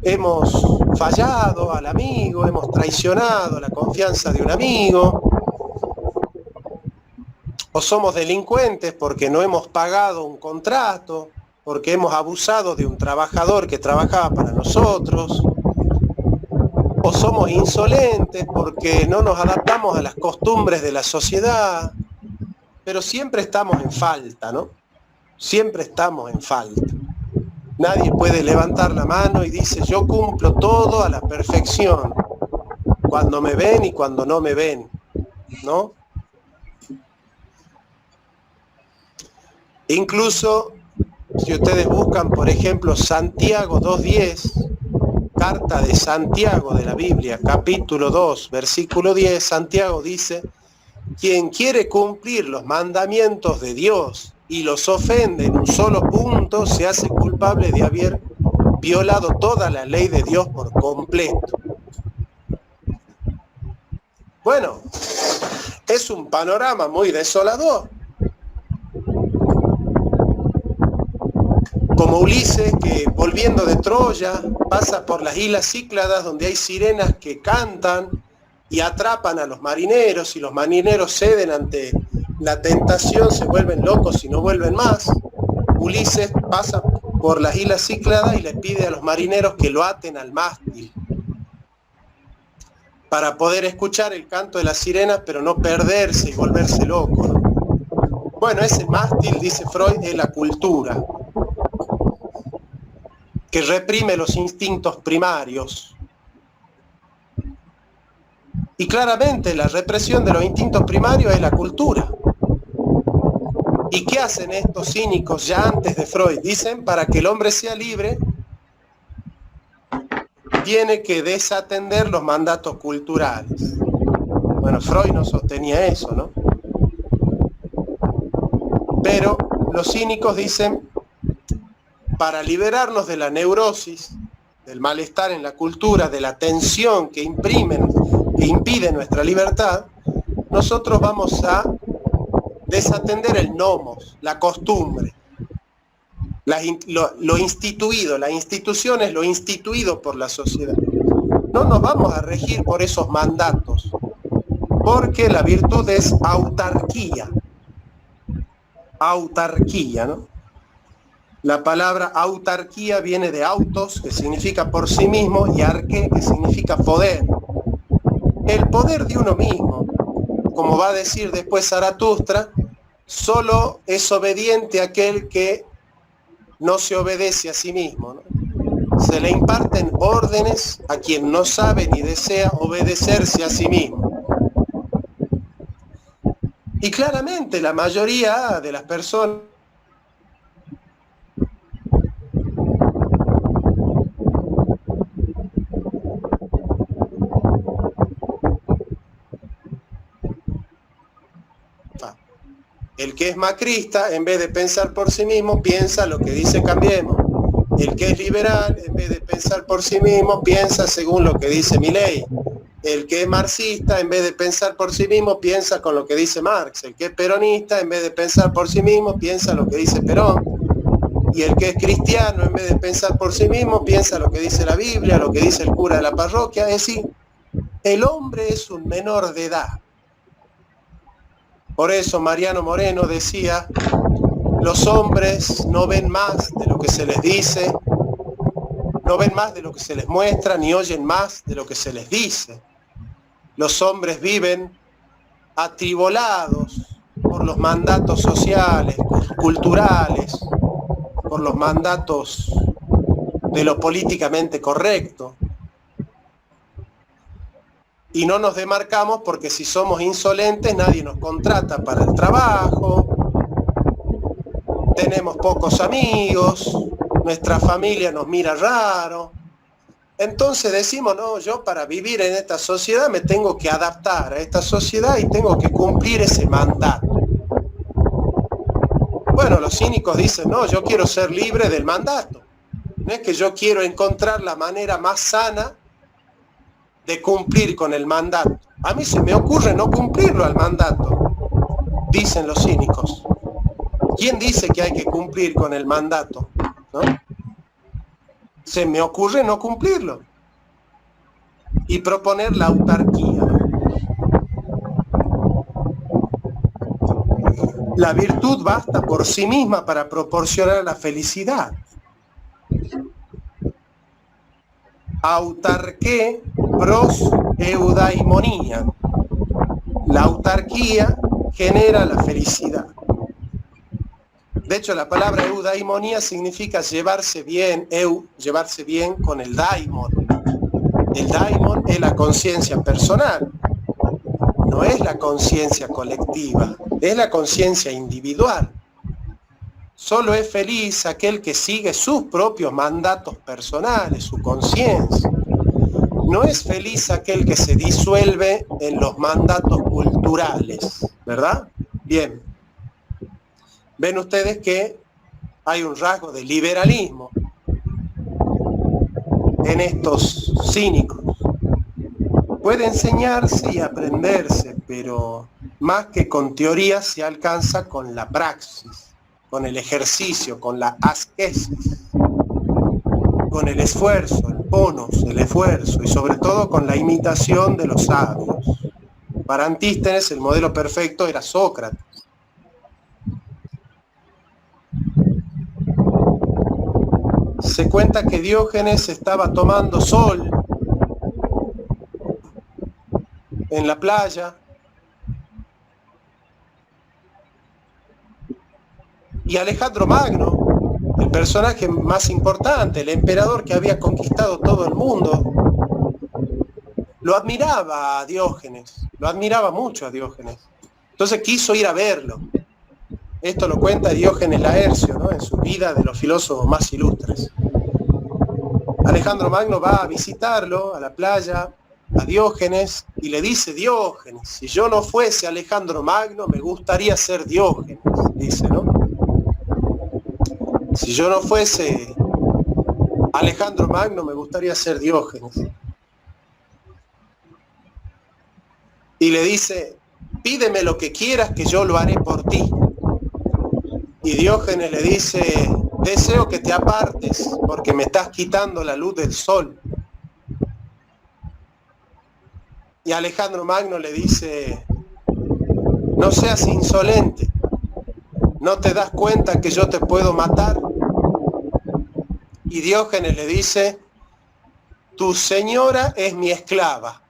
hemos fallado al amigo, hemos traicionado la confianza de un amigo. O somos delincuentes porque no hemos pagado un contrato, porque hemos abusado de un trabajador que trabajaba para nosotros. O somos insolentes porque no nos adaptamos a las costumbres de la sociedad. Pero siempre estamos en falta, ¿no? Siempre estamos en falta. Nadie puede levantar la mano y dice yo cumplo todo a la perfección, cuando me ven y cuando no me ven, ¿no? Incluso si ustedes buscan, por ejemplo, Santiago 2:10, carta de Santiago de la Biblia, capítulo 2, versículo 10, Santiago dice: quien quiere cumplir los mandamientos de Dios y los ofende en un solo punto, se hace culpable de haber violado toda la ley de Dios por completo. Bueno, es un panorama muy desolador. Como Ulises, que volviendo de Troya pasa por las islas Cícladas, donde hay sirenas que cantan y atrapan a los marineros, y los marineros ceden ante la tentación, se vuelven locos y no vuelven más. Ulises pasa por las islas Cícladas y le pide a los marineros que lo aten al mástil para poder escuchar el canto de las sirenas, pero no perderse y volverse loco, ¿no? Bueno, ese mástil, dice Freud, es la cultura, que reprime los instintos primarios. Y claramente la represión de los instintos primarios es la cultura. ¿Y qué hacen estos cínicos ya antes de Freud? Dicen, para que el hombre sea libre, tiene que desatender los mandatos culturales. Bueno, Freud no sostenía eso, ¿no? Pero los cínicos dicen, para liberarnos de la neurosis, del malestar en la cultura, de la tensión que impide nuestra libertad, nosotros vamos a desatender el nomos, la costumbre, lo instituido, la institución es lo instituido por la sociedad. No nos vamos a regir por esos mandatos, porque la virtud es autarquía. Autarquía, ¿no? La palabra autarquía viene de autos, que significa por sí mismo, y arque, que significa poder. El poder de uno mismo, como va a decir después Zaratustra, solo es obediente aquel que no se obedece a sí mismo, ¿no? Se le imparten órdenes a quien no sabe ni desea obedecerse a sí mismo. Y claramente la mayoría de las personas el que es macrista, en vez de pensar por sí mismo, piensa lo que dice Cambiemos. El que es liberal, en vez de pensar por sí mismo, piensa según lo que dice Milei. El que es marxista, en vez de pensar por sí mismo, piensa con lo que dice Marx. El que es peronista, en vez de pensar por sí mismo, piensa lo que dice Perón. Y el que es cristiano, en vez de pensar por sí mismo, piensa lo que dice la Biblia, lo que dice el cura de la parroquia. Es decir, el hombre es un menor de edad. Por eso Mariano Moreno decía, los hombres no ven más de lo que se les dice, no ven más de lo que se les muestra, ni oyen más de lo que se les dice. Los hombres viven atribulados por los mandatos sociales, culturales, por los mandatos de lo políticamente correcto. Y no nos demarcamos porque si somos insolentes nadie nos contrata para el trabajo, tenemos pocos amigos, nuestra familia nos mira raro. Entonces decimos, no, yo para vivir en esta sociedad me tengo que adaptar a esta sociedad y tengo que cumplir ese mandato. Bueno, los cínicos dicen, no, yo quiero ser libre del mandato. No es que yo quiero encontrar la manera más sana de cumplir con el mandato. A mí se me ocurre no cumplirlo al mandato, dicen los cínicos. ¿Quién dice que hay que cumplir con el mandato? ¿No? Se me ocurre no cumplirlo y proponer la autarquía. La virtud basta por sí misma para proporcionar la felicidad. Autarqué pros eudaimonía. La autarquía genera la felicidad. De hecho, la palabra eudaimonía significa llevarse bien, llevarse bien con el daimon. El daimon es la conciencia personal, no es la conciencia colectiva, es la conciencia individual. Solo es feliz aquel que sigue sus propios mandatos personales, su conciencia. No es feliz aquel que se disuelve en los mandatos culturales, ¿verdad? Bien. Ven ustedes que hay un rasgo de liberalismo en estos cínicos. Puede enseñarse y aprenderse, pero más que con teoría se alcanza con la praxis, con el ejercicio, con la ascesis, con el esfuerzo, el ponos, el esfuerzo y sobre todo con la imitación de los sabios. Para Antístenes el modelo perfecto era Sócrates. Se cuenta que Diógenes estaba tomando sol en la playa y Alejandro Magno, el personaje más importante, el emperador que había conquistado todo el mundo, lo admiraba a Diógenes, lo admiraba mucho a Diógenes. Entonces quiso ir a verlo. Esto lo cuenta Diógenes Laercio, ¿no?, en su vida de los filósofos más ilustres. Alejandro Magno va a visitarlo a la playa, a Diógenes, y le dice: Diógenes, si yo no fuese Alejandro Magno, me gustaría ser Diógenes, dice, ¿no? Si yo no fuese Alejandro Magno, me gustaría ser Diógenes. Y le dice: pídeme lo que quieras que yo lo haré por ti. Y Diógenes le dice: deseo que te apartes porque me estás quitando la luz del sol. Y Alejandro Magno le dice: no seas insolente, ¿no te das cuenta que yo te puedo matar? Y Diógenes le dice: tu señora es mi esclava.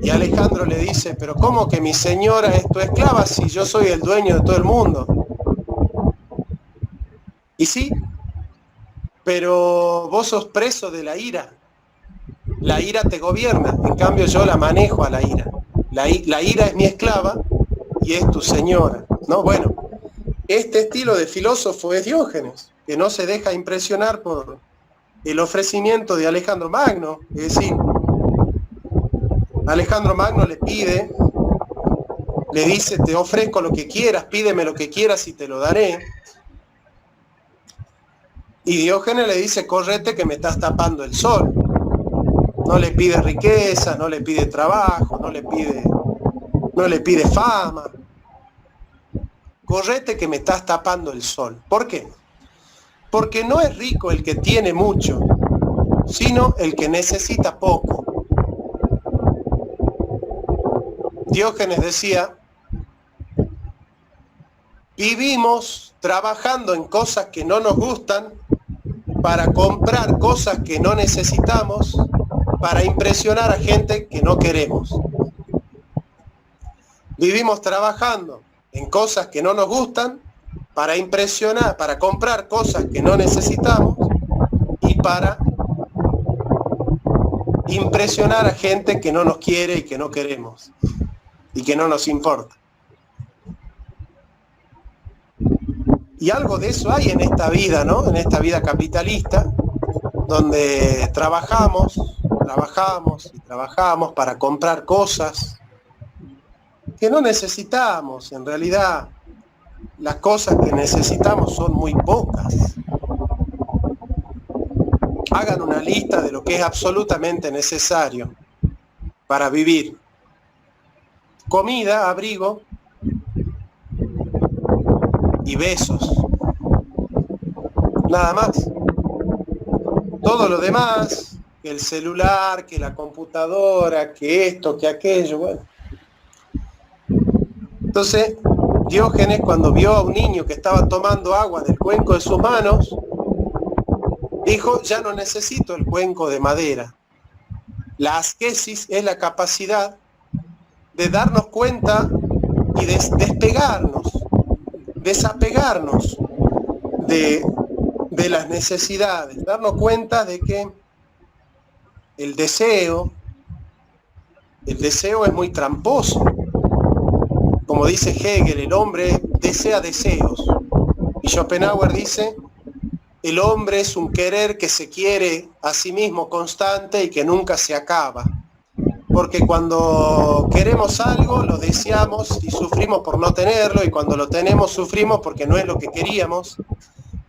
Y Alejandro le dice: pero ¿cómo que mi señora es tu esclava si yo soy el dueño de todo el mundo? Y sí, pero vos sos preso de la ira. La ira te gobierna, en cambio yo la manejo a la ira. La ira es mi esclava y es tu señora, ¿no? Bueno, este estilo de filósofo es Diógenes, que no se deja impresionar por el ofrecimiento de Alejandro Magno. Es decir, Alejandro Magno le pide, le dice: te ofrezco lo que quieras, pídeme lo que quieras y te lo daré. Y Diógenes le dice: correte que me estás tapando el sol. No le pide riqueza, no le pide trabajo, no le pide fama. correte que me estás tapando el sol. ¿Por qué? Porque no es rico el que tiene mucho, sino el que necesita poco. Diógenes decía, vivimos trabajando en cosas que no nos gustan para comprar cosas que no necesitamos, para impresionar a gente que no queremos. Vivimos trabajando en cosas que no nos gustan para impresionar, para comprar cosas que no necesitamos y para impresionar a gente que no nos quiere y que no queremos y que no nos importa. Y algo de eso hay en esta vida, ¿no? En esta vida capitalista, donde trabajamos y trabajamos para comprar cosas que no necesitamos. En realidad, las cosas que necesitamos son muy pocas. Hagan una lista de lo que es absolutamente necesario para vivir. Comida, abrigo y besos. Nada más. Todo lo demás, que el celular, que la computadora, que esto, que aquello, bueno. Entonces, Diógenes, cuando vio a un niño que estaba tomando agua del cuenco de sus manos, dijo, ya no necesito el cuenco de madera. La asquesis es la capacidad de darnos cuenta y de despegarnos, desapegarnos de las necesidades, darnos cuenta de que el deseo es muy tramposo. Como dice Hegel, el hombre desea deseos. Y Schopenhauer dice, el hombre es un querer que se quiere a sí mismo constante y que nunca se acaba. Porque cuando queremos algo, lo deseamos y sufrimos por no tenerlo, y cuando lo tenemos, sufrimos porque no es lo que queríamos.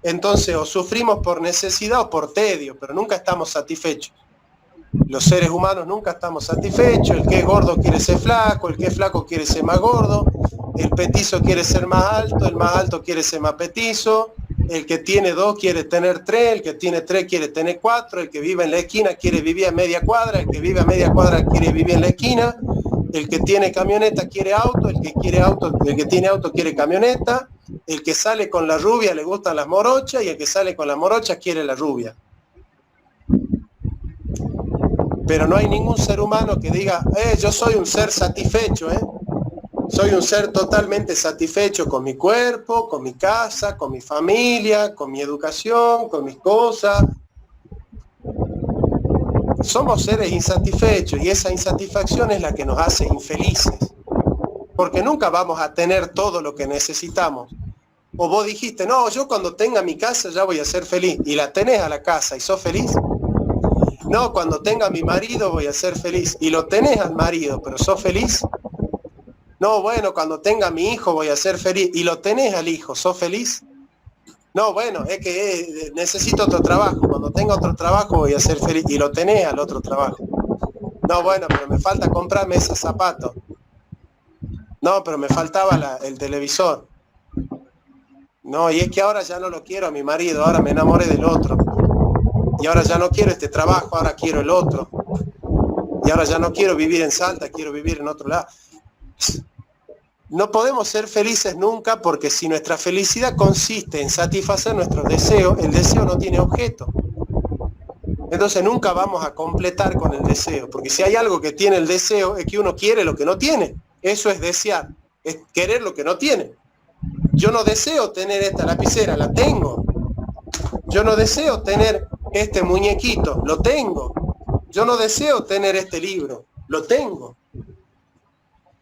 Entonces, o sufrimos por necesidad o por tedio, pero nunca estamos satisfechos. Los seres humanos nunca estamos satisfechos. El que es gordo quiere ser flaco, el que es flaco quiere ser más gordo, el petizo quiere ser más alto, el más alto quiere ser más petizo, el que tiene 2 quiere tener 3, el que tiene 3 quiere tener 4, el que vive en la esquina quiere vivir a media cuadra, el que vive a media cuadra quiere vivir en la esquina, el que tiene camioneta quiere auto, el que tiene auto quiere camioneta, el que sale con la rubia le gustan las morochas y el que sale con la morocha quiere la rubia. Pero no hay ningún ser humano que diga, yo soy un ser satisfecho, soy un ser totalmente satisfecho con mi cuerpo, con mi casa, con mi familia, con mi educación, con mis cosas. Somos seres insatisfechos y esa insatisfacción es la que nos hace infelices, porque nunca vamos a tener todo lo que necesitamos. O vos dijiste, no, yo cuando tenga mi casa ya voy a ser feliz, y la tenés a la casa y sos feliz. No, cuando tenga mi marido voy a ser feliz, y lo tenés al marido, pero sos feliz. No, bueno, cuando tenga mi hijo voy a ser feliz, y lo tenés al hijo, sos feliz. No, bueno, es que necesito otro trabajo, cuando tenga otro trabajo voy a ser feliz, y lo tenés al otro trabajo. No, bueno, pero me falta comprarme ese zapato. No, pero me faltaba el televisor. No, y es que ahora ya no lo quiero a mi marido, ahora me enamoré del otro. Y ahora ya no quiero este trabajo, ahora quiero el otro. Y ahora ya no quiero vivir en Salta, quiero vivir en otro lado. No podemos ser felices nunca, porque si nuestra felicidad consiste en satisfacer nuestros deseos, el deseo no tiene objeto. Entonces nunca vamos a completar con el deseo, porque si hay algo que tiene el deseo es que uno quiere lo que no tiene. Eso es desear, es querer lo que no tiene. Yo no deseo tener esta lapicera, la tengo. Yo no deseo tener este muñequito, lo tengo. Yo no deseo tener este libro, lo tengo.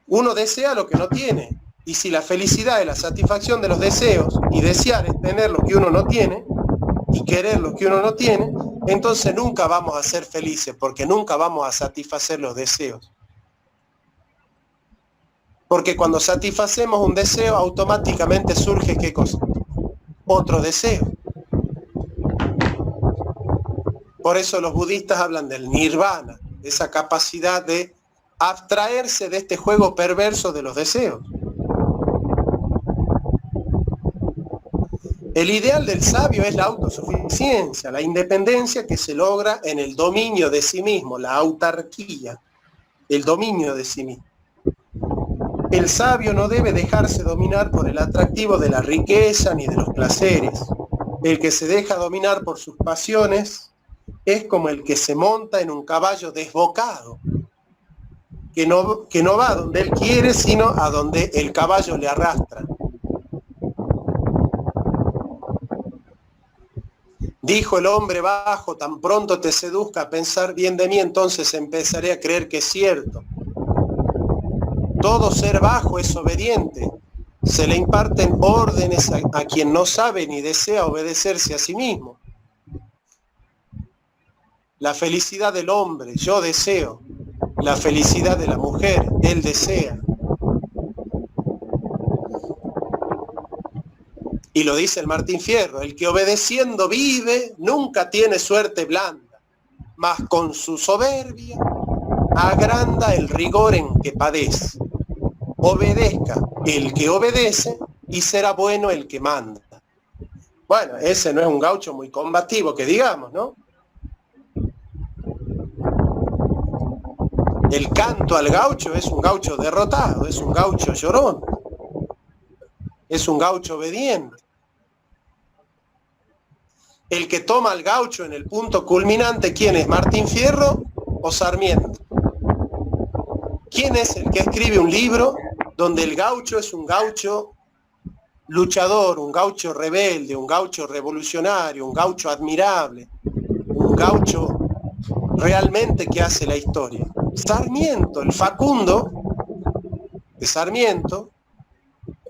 Uno desea lo que no tiene. Y si la felicidad es la satisfacción de los deseos, y desear es tener lo que uno no tiene, y querer lo que uno no tiene, entonces nunca vamos a ser felices, porque nunca vamos a satisfacer los deseos. Porque cuando satisfacemos un deseo, automáticamente surge ¿qué cosa? Otro deseo. Por eso los budistas hablan del nirvana, esa capacidad de abstraerse de este juego perverso de los deseos. El ideal del sabio es la autosuficiencia, la independencia que se logra en el dominio de sí mismo, la autarquía, el dominio de sí mismo. El sabio no debe dejarse dominar por el atractivo de la riqueza ni de los placeres. El que se deja dominar por sus pasiones es como el que se monta en un caballo desbocado, que no va a donde él quiere, sino a donde el caballo le arrastra. Dijo el hombre bajo, tan pronto te seduzca a pensar bien de mí, entonces empezaré a creer que es cierto. Todo ser bajo es obediente. Se le imparten órdenes a quien no sabe ni desea obedecerse a sí mismo. La felicidad del hombre, yo deseo. La felicidad de la mujer, él desea. Y lo dice el Martín Fierro, el que obedeciendo vive nunca tiene suerte blanda, mas con su soberbia agranda el rigor en que padece. Obedezca el que obedece y será bueno el que manda. Bueno, ese no es un gaucho muy combativo, que digamos, ¿no? El canto al gaucho es un gaucho derrotado, es un gaucho llorón, es un gaucho obediente. El que toma al gaucho en el punto culminante, ¿quién es? ¿Martín Fierro o Sarmiento? ¿Quién es el que escribe un libro donde el gaucho es un gaucho luchador, un gaucho rebelde, un gaucho revolucionario, un gaucho admirable, un gaucho realmente que hace la historia? Sarmiento, el Facundo de Sarmiento,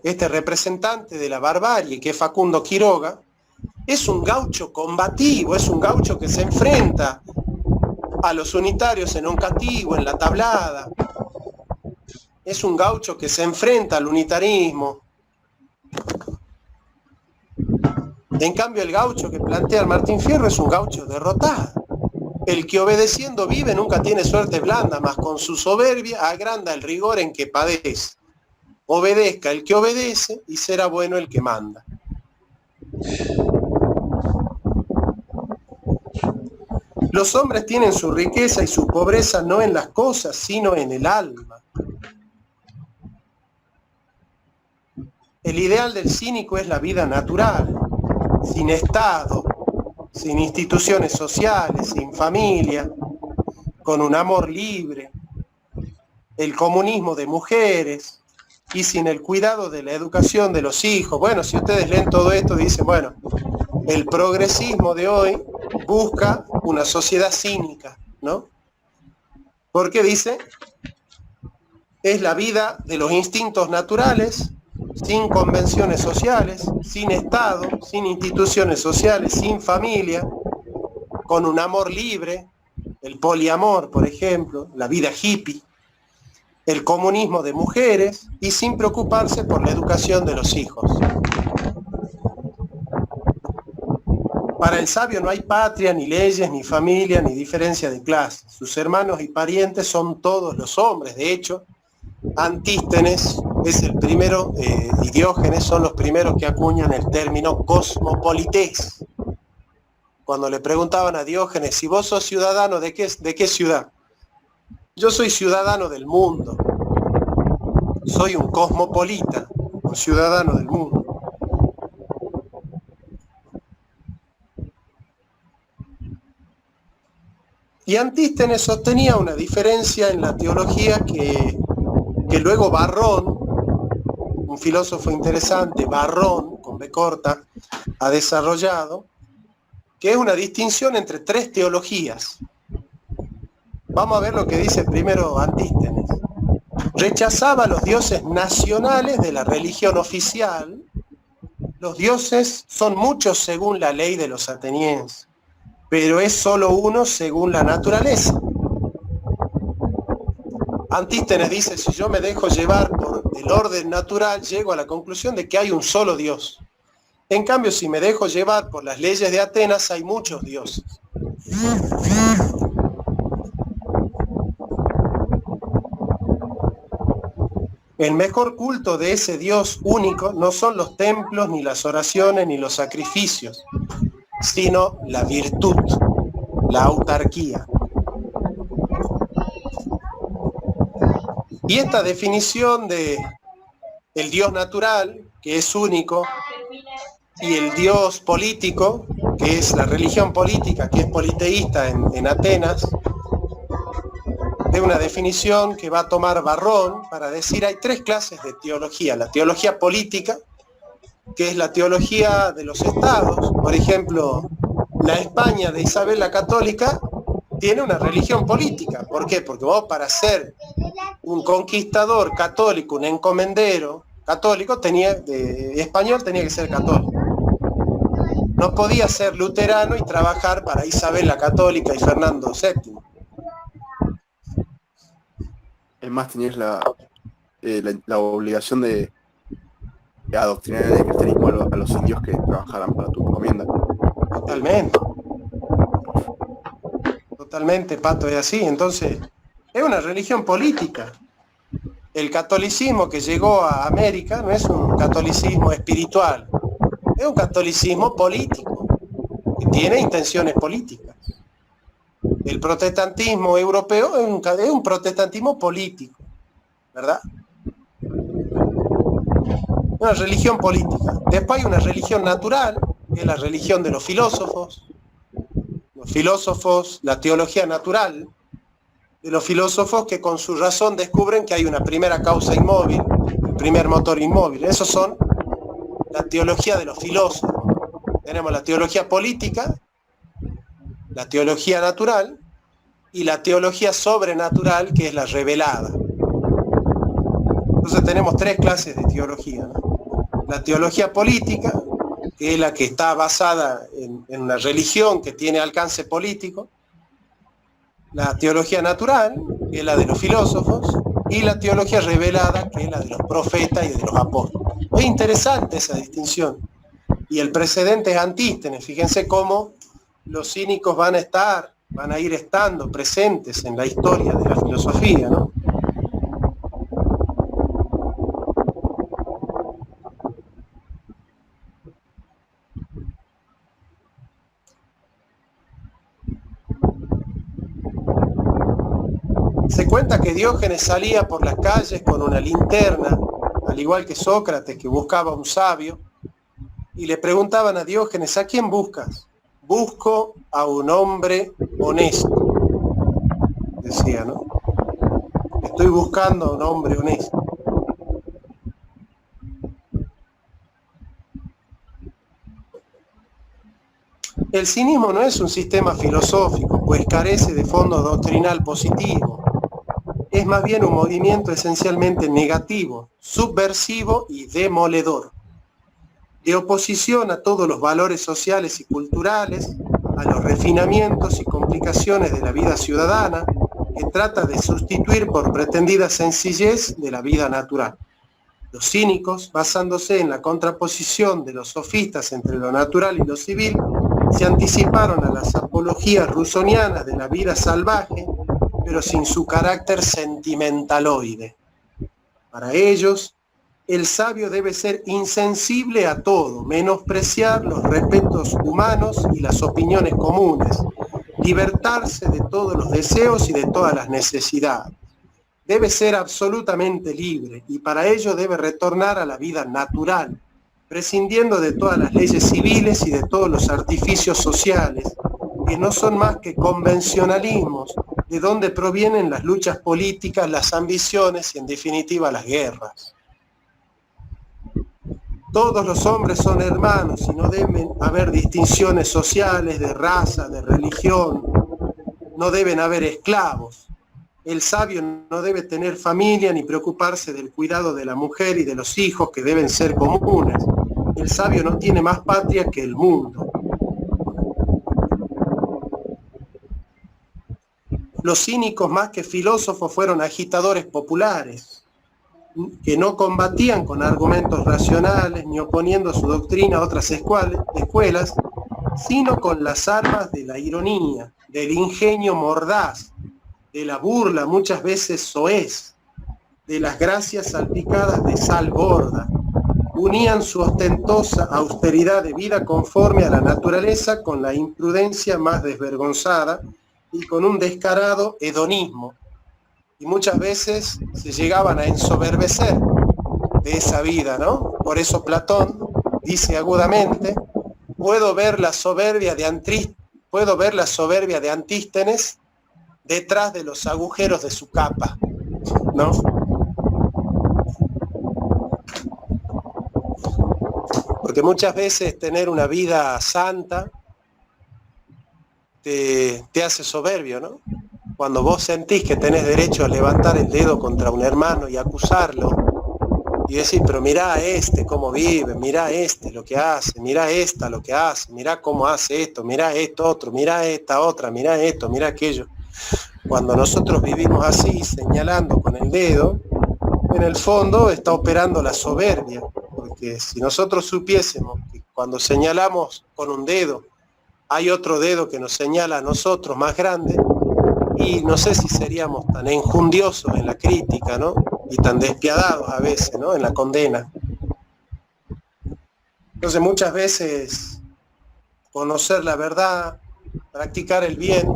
este representante de la barbarie que es Facundo Quiroga, es un gaucho combativo, es un gaucho que se enfrenta a los unitarios en Oncativo, en la Tablada. Es un gaucho que se enfrenta al unitarismo. En cambio, el gaucho que plantea el Martín Fierro es un gaucho derrotado. El que obedeciendo vive nunca tiene suerte blanda, mas con su soberbia agranda el rigor en que padece. Obedezca el que obedece y será bueno el que manda. Los hombres tienen su riqueza y su pobreza no en las cosas, sino en el alma. El ideal del cínico es la vida natural, sin Estado, sin instituciones sociales, sin familia, con un amor libre, el comunismo de mujeres y sin el cuidado de la educación de los hijos. Bueno, si ustedes leen todo esto, dicen, bueno, el progresismo de hoy busca una sociedad cínica, ¿no? Porque dice, es la vida de los instintos naturales, sin convenciones sociales, sin Estado, sin instituciones sociales, sin familia, con un amor libre, el poliamor, por ejemplo, la vida hippie, el comunismo de mujeres y sin preocuparse por la educación de los hijos. Para el sabio no hay patria, ni leyes, ni familia, ni diferencia de clase. Sus hermanos y parientes son todos los hombres. De hecho, Antístenes es el primero, y Diógenes son los primeros que acuñan el término cosmopolités. Cuando le preguntaban a Diógenes, si vos sos ciudadano, ¿de qué ciudad? Yo soy ciudadano del mundo. Soy un cosmopolita, un ciudadano del mundo. Y Antístenes sostenía una diferencia en la teología que luego Varrón, un filósofo interesante, Varrón, con B corta, ha desarrollado, que es una distinción entre tres teologías. Vamos a ver lo que dice primero Antístenes. Rechazaba los dioses nacionales de la religión oficial. Los dioses son muchos según la ley de los atenienses, pero es solo uno según la naturaleza. Antístenes dice, si yo me dejo llevar por el orden natural, llego a la conclusión de que hay un solo Dios. En cambio, si me dejo llevar por las leyes de Atenas, hay muchos dioses. El mejor culto de ese Dios único no son los templos, ni las oraciones, ni los sacrificios, sino la virtud, la autarquía. Y esta definición de el Dios natural, que es único, y el Dios político, que es la religión política, que es politeísta en Atenas, de una definición que va a tomar Varrón para decir hay tres clases de teología. La teología política, que es la teología de los estados. Por ejemplo, la España de Isabel la Católica tiene una religión política. ¿Por qué? Porque vos, para ser un conquistador católico, un encomendero católico, español tenía que ser católico. No podía ser luterano y trabajar para Isabel la Católica y Fernando VII. Es más, tenías la obligación de adoctrinar en el cristianismo a los indios que trabajaran para tu encomienda. Totalmente. Totalmente, Pato, es así. Entonces, es una religión política. El catolicismo que llegó a América no es un catolicismo espiritual, es un catolicismo político, que tiene intenciones políticas. El protestantismo europeo es un protestantismo político, ¿verdad? Una religión política. Después hay una religión natural, que es la religión de los filósofos. Los filósofos, la teología natural de los filósofos que con su razón descubren que hay una primera causa inmóvil, el primer motor inmóvil. Esos son la teología de los filósofos. Tenemos la teología política, la teología natural y la teología sobrenatural, que es la revelada. Entonces tenemos tres clases de teología, ¿no? La teología política, que es la que está basada en una religión que tiene alcance político, la teología natural, que es la de los filósofos, y la teología revelada, que es la de los profetas y de los apóstoles. Es interesante esa distinción. Y el precedente es Antístenes. Fíjense cómo los cínicos van a ir estando presentes en la historia de la filosofía, ¿no? Se cuenta que Diógenes salía por las calles con una linterna, al igual que Sócrates, que buscaba un sabio, y le preguntaban a Diógenes: ¿a quién buscas? Busco a un hombre honesto, decía, ¿no? Estoy buscando a un hombre honesto. El cinismo no es un sistema filosófico, pues carece de fondo doctrinal positivo. Es más bien un movimiento esencialmente negativo, subversivo y demoledor, de oposición a todos los valores sociales y culturales, a los refinamientos y complicaciones de la vida ciudadana, que trata de sustituir por pretendida sencillez de la vida natural. Los cínicos, basándose en la contraposición de los sofistas entre lo natural y lo civil, se anticiparon a las apologías rusonianas de la vida salvaje, pero sin su carácter sentimentaloide. Para ellos, el sabio debe ser insensible a todo, menospreciar los respetos humanos y las opiniones comunes, libertarse de todos los deseos y de todas las necesidades. Debe ser absolutamente libre y para ello debe retornar a la vida natural, prescindiendo de todas las leyes civiles y de todos los artificios sociales, que no son más que convencionalismos, de donde provienen las luchas políticas, las ambiciones y en definitiva las guerras. Todos los hombres son hermanos y no deben haber distinciones sociales, de raza, de religión, no deben haber esclavos. El sabio no debe tener familia ni preocuparse del cuidado de la mujer y de los hijos, que deben ser comunes. El sabio no tiene más patria que el mundo. Los cínicos, más que filósofos, fueron agitadores populares, que no combatían con argumentos racionales ni oponiendo su doctrina a otras escuelas, sino con las armas de la ironía, del ingenio mordaz, de la burla muchas veces soez. de las gracias salpicadas de sal gorda. Unían su ostentosa austeridad de vida conforme a la naturaleza con la imprudencia más desvergonzada y con un descarado hedonismo. Y muchas veces se llegaban a ensoberbecer de esa vida, ¿no? Por eso Platón dice agudamente, puedo ver la soberbia de Antístenes detrás de los agujeros de su capa, ¿no? Porque muchas veces tener una vida santa te hace soberbio, ¿no? Cuando vos sentís que tenés derecho a levantar el dedo contra un hermano y acusarlo, y decir, pero mirá este cómo vive, mirá este lo que hace, mirá esta lo que hace, mirá cómo hace esto, mirá esto otro, mirá esta otra, mirá esto, mirá aquello. Cuando nosotros vivimos así, señalando con el dedo, en el fondo está operando la soberbia, porque si nosotros supiésemos que cuando señalamos con un dedo, hay otro dedo que nos señala a nosotros más grande, y no sé si seríamos tan enjundiosos en la crítica, ¿no? Y tan despiadados a veces, ¿no? En la condena. Entonces muchas veces conocer la verdad, practicar el bien,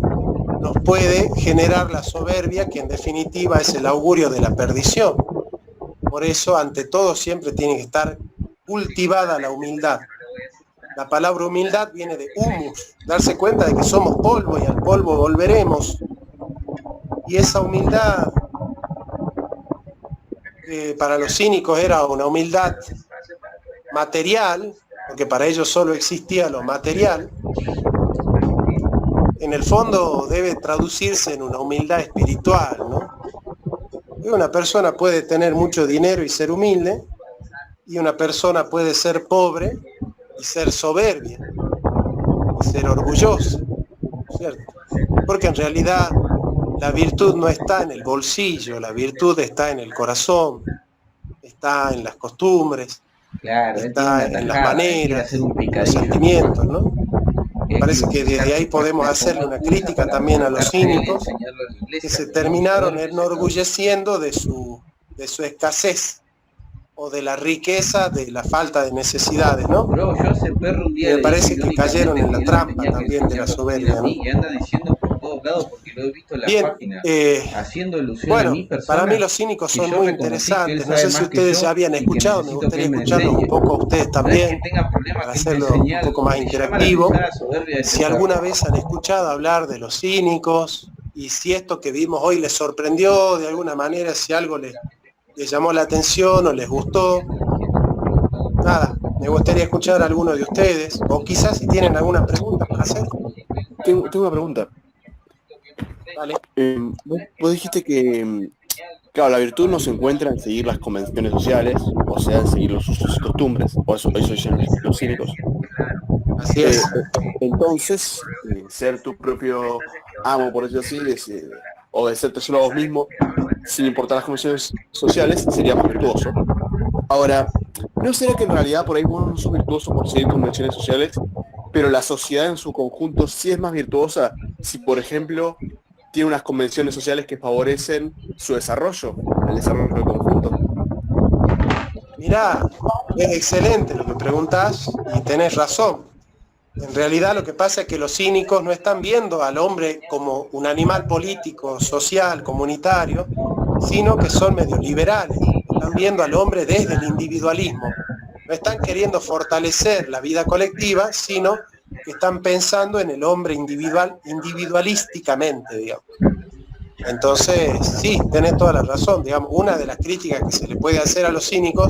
nos puede generar la soberbia, que en definitiva es el augurio de la perdición. Por eso, ante todo, siempre tiene que estar cultivada la humildad. La palabra humildad viene de humus, darse cuenta de que somos polvo y al polvo volveremos. Y esa humildad, para los cínicos era una humildad material, porque para ellos solo existía lo material, en el fondo debe traducirse en una humildad espiritual, ¿no? Y una persona puede tener mucho dinero y ser humilde, y una persona puede ser pobre y ser soberbia, y ser orgullosa, ¿cierto? Porque en realidad la virtud no está en el bolsillo, la virtud está en el corazón, está en las costumbres, Claro, está en las maneras, en los sentimientos, ¿no? Me parece que desde ahí podemos hacerle una crítica también a los cínicos que se terminaron enorgulleciendo de su escasez o de la riqueza, de la falta de necesidades, ¿no? Bro, yo hace perro un día Me parece que cayeron en la trampa también de la soberbia, ¿no? Y anda diciendo por todos lados porque lo he visto en la Bien, página, haciendo alusión bueno, a mi persona. para mí los cínicos que son yo muy reconocí que él interesantes. No sabe sé si más que ustedes yo ya habían y que escuchado, me necesito que gustaría él me escucharlos un enseñe. poco a ustedes No es que también, tenga problemas para que me hacerlo enseñe un algo, poco más me llama la interactivo. atención la soberbia de Si este alguna perro. vez han escuchado hablar de los cínicos y si esto que vimos hoy les sorprendió de alguna manera, si algo les llamó la atención o les gustó, nada, me gustaría escuchar a alguno de ustedes, o quizás si tienen alguna pregunta para hacer. Tengo una pregunta. Dale. Vos dijiste que, claro, la virtud no se encuentra en seguir las convenciones sociales, o sea, en seguir los usos y costumbres, o eso dicen los cínicos. Así es. Entonces, ser tu propio amo, por decirlo así, obedecerte solo a vos mismo, sin importar las convenciones sociales, sería más virtuoso. Ahora, ¿no será que en realidad por ahí vos no sos virtuoso por seguir convenciones sociales, pero la sociedad en su conjunto sí es más virtuosa si, por ejemplo, tiene unas convenciones sociales que favorecen su desarrollo, el desarrollo del conjunto? Mirá, es excelente lo que preguntás y tenés razón. En realidad lo que pasa es que los cínicos no están viendo al hombre como un animal político, social, comunitario, sino que son medio liberales. Están viendo al hombre desde el individualismo. No están queriendo fortalecer la vida colectiva, sino que están pensando en el hombre individualísticamente, digamos. Entonces, sí, tenés toda la razón. Digamos, una de las críticas que se le puede hacer a los cínicos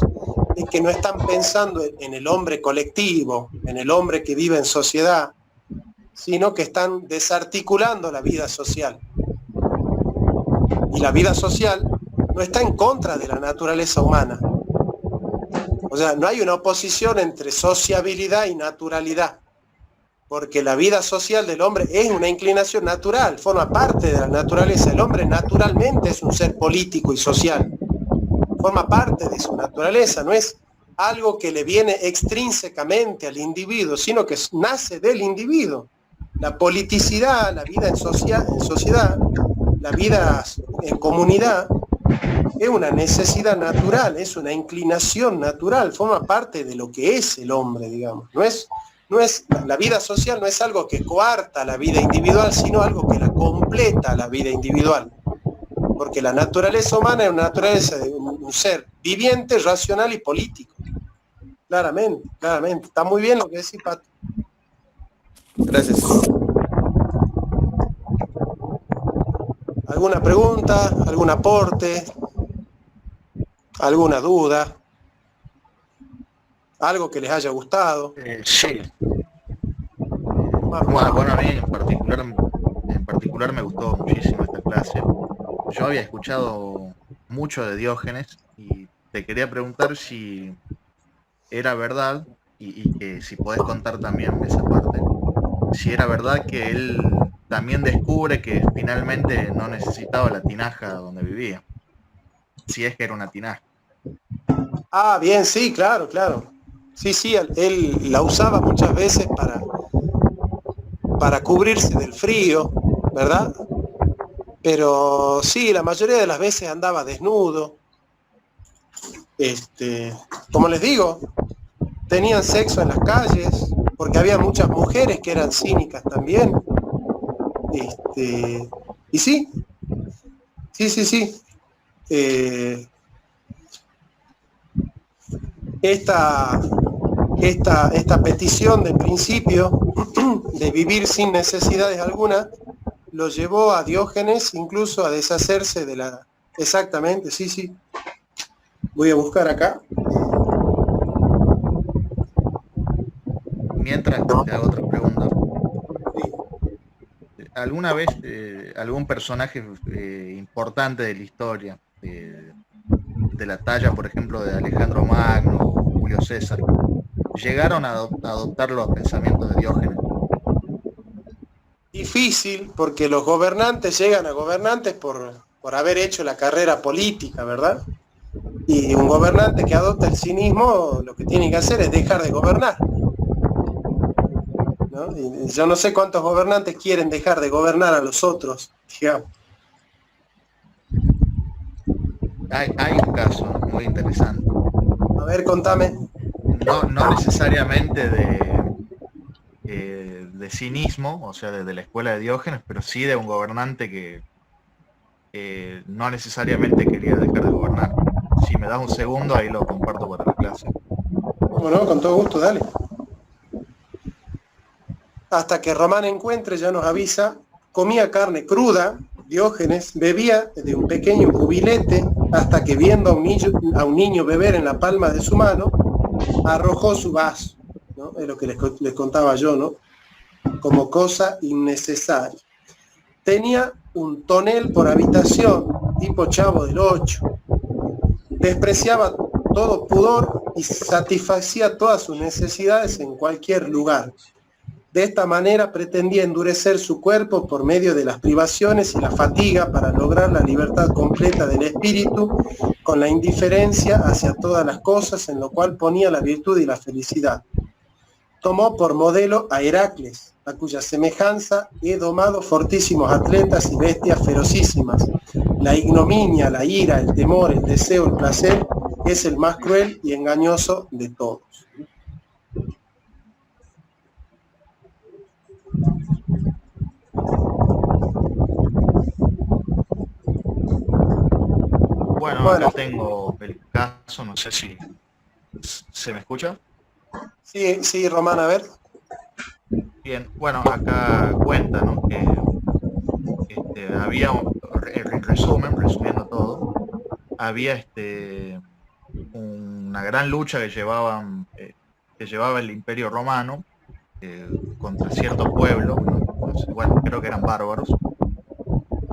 es que no están pensando en el hombre colectivo, en el hombre que vive en sociedad, sino que están desarticulando la vida social. Y la vida social no está en contra de la naturaleza humana. O sea, no hay una oposición entre sociabilidad y naturalidad, porque la vida social del hombre es una inclinación natural, forma parte de la naturaleza. El hombre naturalmente es un ser político y social, forma parte de su naturaleza, no es algo que le viene extrínsecamente al individuo, sino que nace del individuo. La politicidad, la vida en sociedad, la vida en comunidad, Es una necesidad natural, es una inclinación natural, forma parte de lo que es el hombre, digamos. La vida social no es algo que coarta la vida individual, sino algo que la completa la vida individual. Porque la naturaleza humana es una naturaleza de un ser viviente, racional y político. Claramente, claramente. Está muy bien lo que decís, Pato. Gracias. ¿Alguna pregunta? ¿Algún aporte? ¿Alguna duda? ¿Algo que les haya gustado? Sí. Bueno, a mí en particular me gustó muchísimo esta clase. Yo había escuchado mucho de Diógenes y te quería preguntar si era verdad, y que si podés contar también esa parte, si era verdad que él también descubre que finalmente no necesitaba la tinaja donde vivía, si es que era una tinaja. Ah, bien, sí, claro, claro. Sí, sí, él la usaba muchas veces para cubrirse del frío, ¿verdad? Pero sí, la mayoría de las veces andaba desnudo. Como les digo, tenían sexo en las calles, porque había muchas mujeres que eran cínicas también. Y sí. Esta petición de principio de vivir sin necesidades alguna lo llevó a Diógenes incluso a deshacerse de la... Exactamente, sí, sí. Voy a buscar acá. Mientras te hago otra pregunta. ¿Alguna vez algún personaje importante de la historia, de la talla, por ejemplo, de Alejandro Magno o Julio César, llegaron a adoptar los pensamientos de Diógenes? Difícil, porque los gobernantes llegan a gobernantes por haber hecho la carrera política, ¿verdad? Y un gobernante que adopta el cinismo, lo que tiene que hacer es dejar de gobernar, ¿no? Y yo no sé cuántos gobernantes quieren dejar de gobernar a los otros, digamos. Hay un caso muy interesante. A ver, contame. No necesariamente de cinismo, o sea, de la escuela de Diógenes, pero sí de un gobernante que no necesariamente quería dejar de gobernar. Si me das un segundo, ahí lo comparto para la clase. Bueno, con todo gusto, dale. Hasta que Román encuentre, ya nos avisa, comía carne cruda, Diógenes bebía de un pequeño cubilete, hasta que viendo a un niño beber en la palma de su mano, arrojó su vaso, ¿no? Es lo que les contaba yo, ¿no? Como cosa innecesaria. Tenía un tonel por habitación, tipo Chavo del Ocho. Despreciaba todo pudor y satisfacía todas sus necesidades en cualquier lugar. De esta manera pretendía endurecer su cuerpo por medio de las privaciones y la fatiga para lograr la libertad completa del espíritu, con la indiferencia hacia todas las cosas, en lo cual ponía la virtud y la felicidad. Tomó por modelo a Heracles, a cuya semejanza he domado fortísimos atletas y bestias ferocísimas. La ignominia, la ira, el temor, el deseo, el placer, es el más cruel y engañoso de todos. Bueno, acá tengo el caso, no sé si se me escucha. Sí, sí, Román, a ver. Bien, bueno, acá cuenta, ¿no?, que había, resumiendo todo, había una gran lucha que llevaba el Imperio Romano contra cierto pueblo, bueno, creo que eran bárbaros.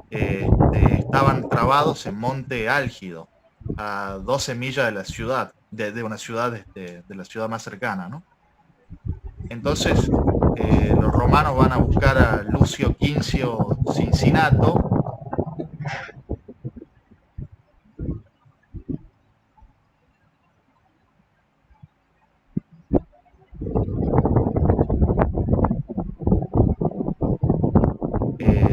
Estaban trabados en Monte Álgido, a 12 millas de la ciudad, de una ciudad, de la ciudad más cercana, ¿no? Entonces, los romanos van a buscar a Lucio Quincio Cincinato,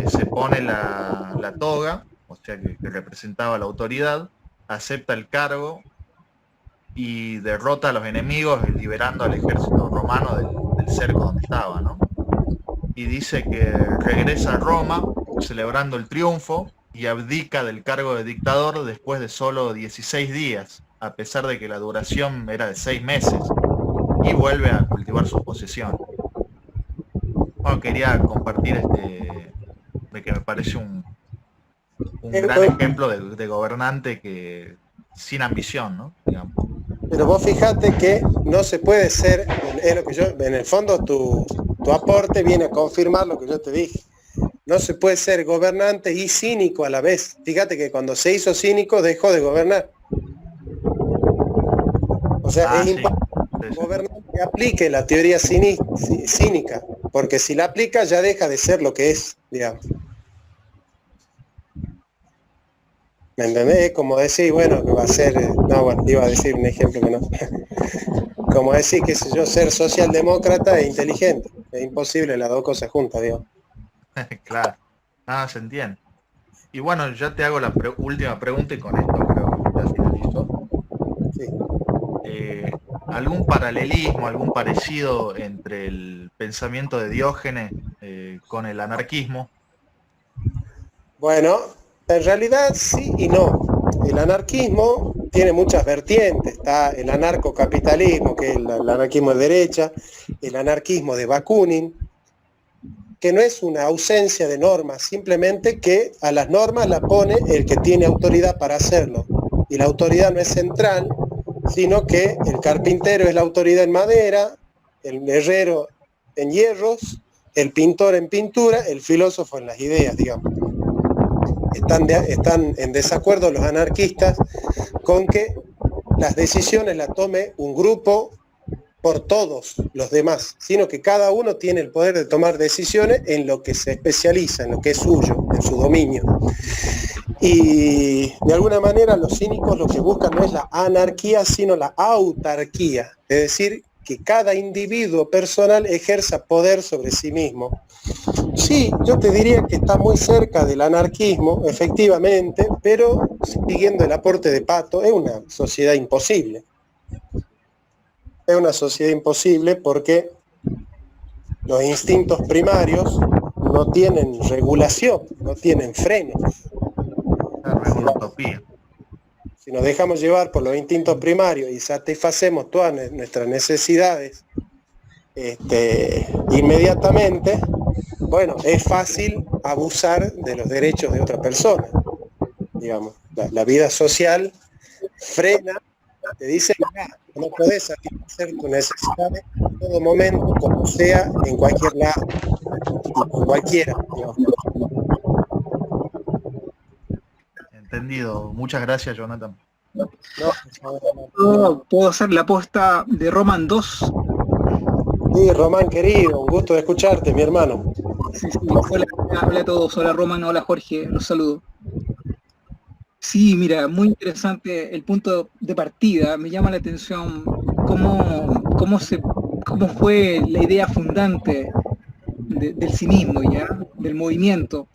se pone la toga, o o sea, que representaba la autoridad, acepta el cargo y derrota a los enemigos, liberando al ejército romano del cerco donde estaba, ¿no? Y dice que regresa a Roma celebrando el triunfo y abdica del cargo de dictador después de solo 16 días, a pesar de que la duración era de 6 meses, y vuelve a cultivar su posesión. Bueno, quería compartir de que me parece un gran ejemplo de gobernante que sin ambición, ¿no? Digamos. Pero vos fijate que no se puede ser, es lo que yo, en el fondo tu aporte viene a confirmar lo que yo te dije. No se puede ser gobernante y cínico a la vez. Fíjate que cuando se hizo cínico dejó de gobernar. O sea, es importante gobernar que aplique la teoría cínica, porque si la aplica ya deja de ser lo que es, digamos. ¿Me entendés? Como decir, bueno, que va a ser, no, bueno, iba a decir un ejemplo que no. Como decir, qué sé yo, ser socialdemócrata e inteligente. Es imposible las dos cosas juntas, digamos. Claro, nada, se entiende. Y bueno, ya te hago la última pregunta y con esto creo que ya finalizo. Sí. ¿Algún paralelismo, algún parecido entre el pensamiento de Diógenes con el anarquismo? Bueno, en realidad sí y no. El anarquismo tiene muchas vertientes. Está el anarcocapitalismo, que es el anarquismo de derecha, el anarquismo de Bakunin, que no es una ausencia de normas, simplemente que a las normas las pone el que tiene autoridad para hacerlo. Y la autoridad no es central, sino que el carpintero es la autoridad en madera, el herrero en hierros, el pintor en pintura, el filósofo en las ideas, digamos. Están en desacuerdo los anarquistas con que las decisiones las tome un grupo por todos los demás, sino que cada uno tiene el poder de tomar decisiones en lo que se especializa, en lo que es suyo, en su dominio. Y de alguna manera los cínicos lo que buscan no es la anarquía, sino la autarquía, es decir, que cada individuo personal ejerza poder sobre sí mismo. Sí, yo te diría que está muy cerca del anarquismo, efectivamente, pero siguiendo el aporte de Pato, es una sociedad imposible. Es una sociedad imposible porque los instintos primarios no tienen regulación, no tienen frenos. Es una utopía. Si nos dejamos llevar por los instintos primarios y satisfacemos todas nuestras necesidades inmediatamente, bueno, es fácil abusar de los derechos de otra persona. Digamos, la vida social frena, te dice, no podés satisfacer tus necesidades en todo momento, como sea, en cualquier lado, con cualquiera. Digamos. Entendido. Muchas gracias, Jonathan. ¿Puedo hacer la aposta de Roman 2? Sí, Román querido, un gusto de escucharte, mi hermano. Sí. Hola a todos. Hola Roman, hola Jorge, los saludo. Sí, mira, muy interesante el punto de partida. Me llama la atención cómo fue la idea fundante del cinismo, ¿ya? Del movimiento.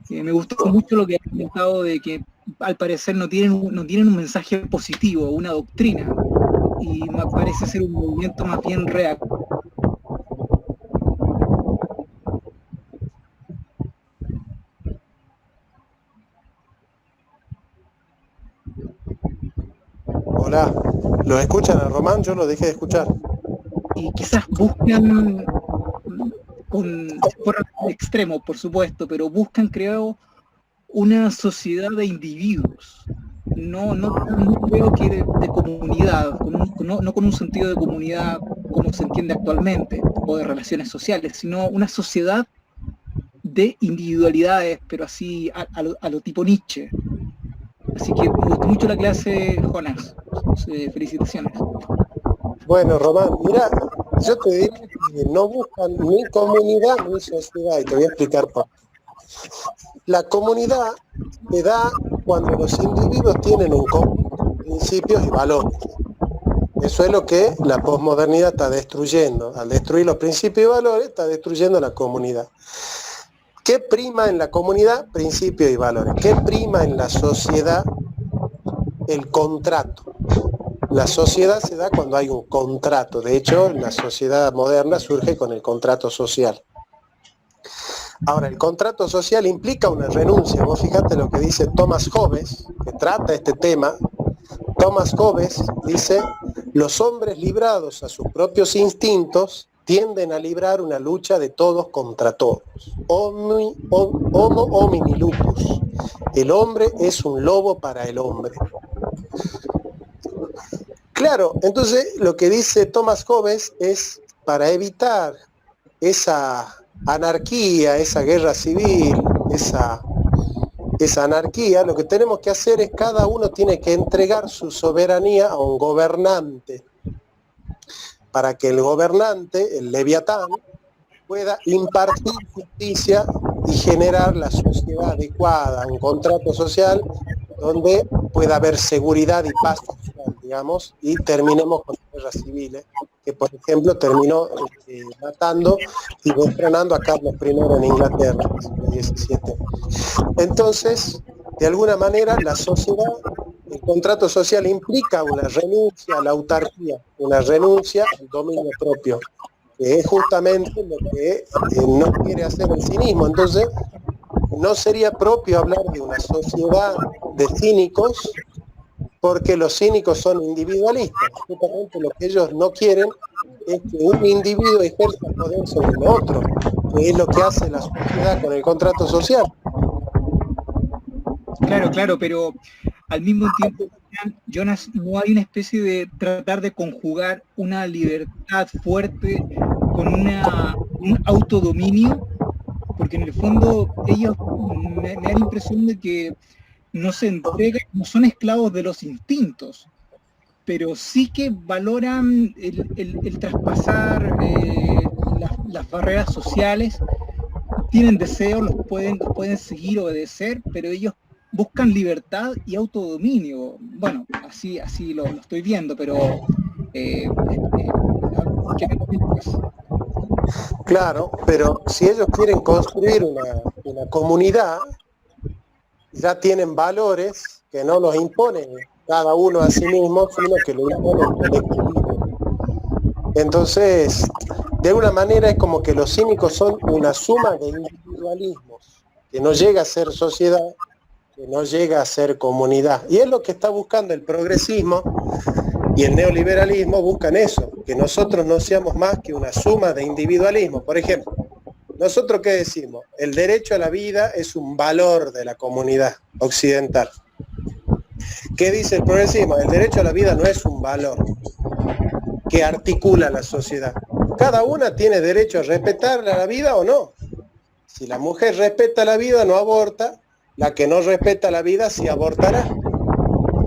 Me gustó mucho lo que has comentado de que al parecer no tienen un mensaje positivo, una doctrina, y me parece ser un movimiento más bien reactivo. Hola, ¿lo escuchan a Román? Yo lo dejé de escuchar. Y quizás buscan, por el extremo, por supuesto, pero buscan, creo, una sociedad de individuos. No creo que de comunidad, no con un sentido de comunidad como se entiende actualmente, o de relaciones sociales, sino una sociedad de individualidades, pero así a lo tipo Nietzsche. Así que me gustó mucho la clase, Jonas. Felicitaciones. Bueno, Román, mira, yo te diría que no buscan ni comunidad ni sociedad, y te voy a explicar por qué. La comunidad se da cuando los individuos tienen un conjunto de principios y valores. Eso es lo que la posmodernidad está destruyendo. Al destruir los principios y valores, está destruyendo la comunidad. ¿Qué prima en la comunidad? Principios y valores. ¿Qué prima en la sociedad? El contrato. La sociedad se da cuando hay un contrato. De hecho, la sociedad moderna surge con el contrato social. Ahora, el contrato social implica una renuncia. Vos fíjate lo que dice Thomas Hobbes, que trata este tema. Thomas Hobbes dice: los hombres librados a sus propios instintos tienden a librar una lucha de todos contra todos. Homo homini lupus. El hombre es un lobo para el hombre. Claro, entonces lo que dice Thomas Hobbes es, para evitar esa anarquía, esa guerra civil, esa anarquía, lo que tenemos que hacer es cada uno tiene que entregar su soberanía a un gobernante, para que el gobernante, el Leviatán, pueda impartir justicia y generar la sociedad adecuada, un contrato social donde pueda haber seguridad y paz social, digamos, y terminemos con las guerras civiles, que por ejemplo terminó matando y destronando a Carlos I en Inglaterra, en el siglo XVII. Entonces, de alguna manera, la sociedad, el contrato social implica una renuncia a la autarquía, una renuncia al dominio propio, que es justamente lo que no quiere hacer el cinismo. Entonces, no sería propio hablar de una sociedad de cínicos, porque los cínicos son individualistas. Justamente lo que ellos no quieren es que un individuo ejerza poder sobre el otro, que es lo que hace la sociedad con el contrato social. Claro, pero al mismo tiempo, Jonas, no hay una especie de tratar de conjugar una libertad fuerte con un autodominio, porque en el fondo ellos me da la impresión de que no se entregan, no son esclavos de los instintos, pero sí que valoran el traspasar las barreras sociales, tienen deseos, los pueden seguir, obedecer, pero ellos buscan libertad y autodominio. Bueno, así lo estoy viendo, pero ¿qué me comentas? Claro, pero si ellos quieren construir una comunidad, ya tienen valores que no los imponen cada uno a sí mismo, sino que lo impone el colectivo. Entonces, de alguna manera es como que los cínicos son una suma de individualismos, que no llega a ser sociedad, que no llega a ser comunidad. Y es lo que está buscando el progresismo y el neoliberalismo, buscan eso, que nosotros no seamos más que una suma de individualismo. Por ejemplo, ¿nosotros qué decimos? El derecho a la vida es un valor de la comunidad occidental. ¿Qué dice el progresismo? El derecho a la vida no es un valor que articula la sociedad. Cada una tiene derecho a respetar la vida o no. Si la mujer respeta la vida, no aborta. La que no respeta la vida, sí abortará.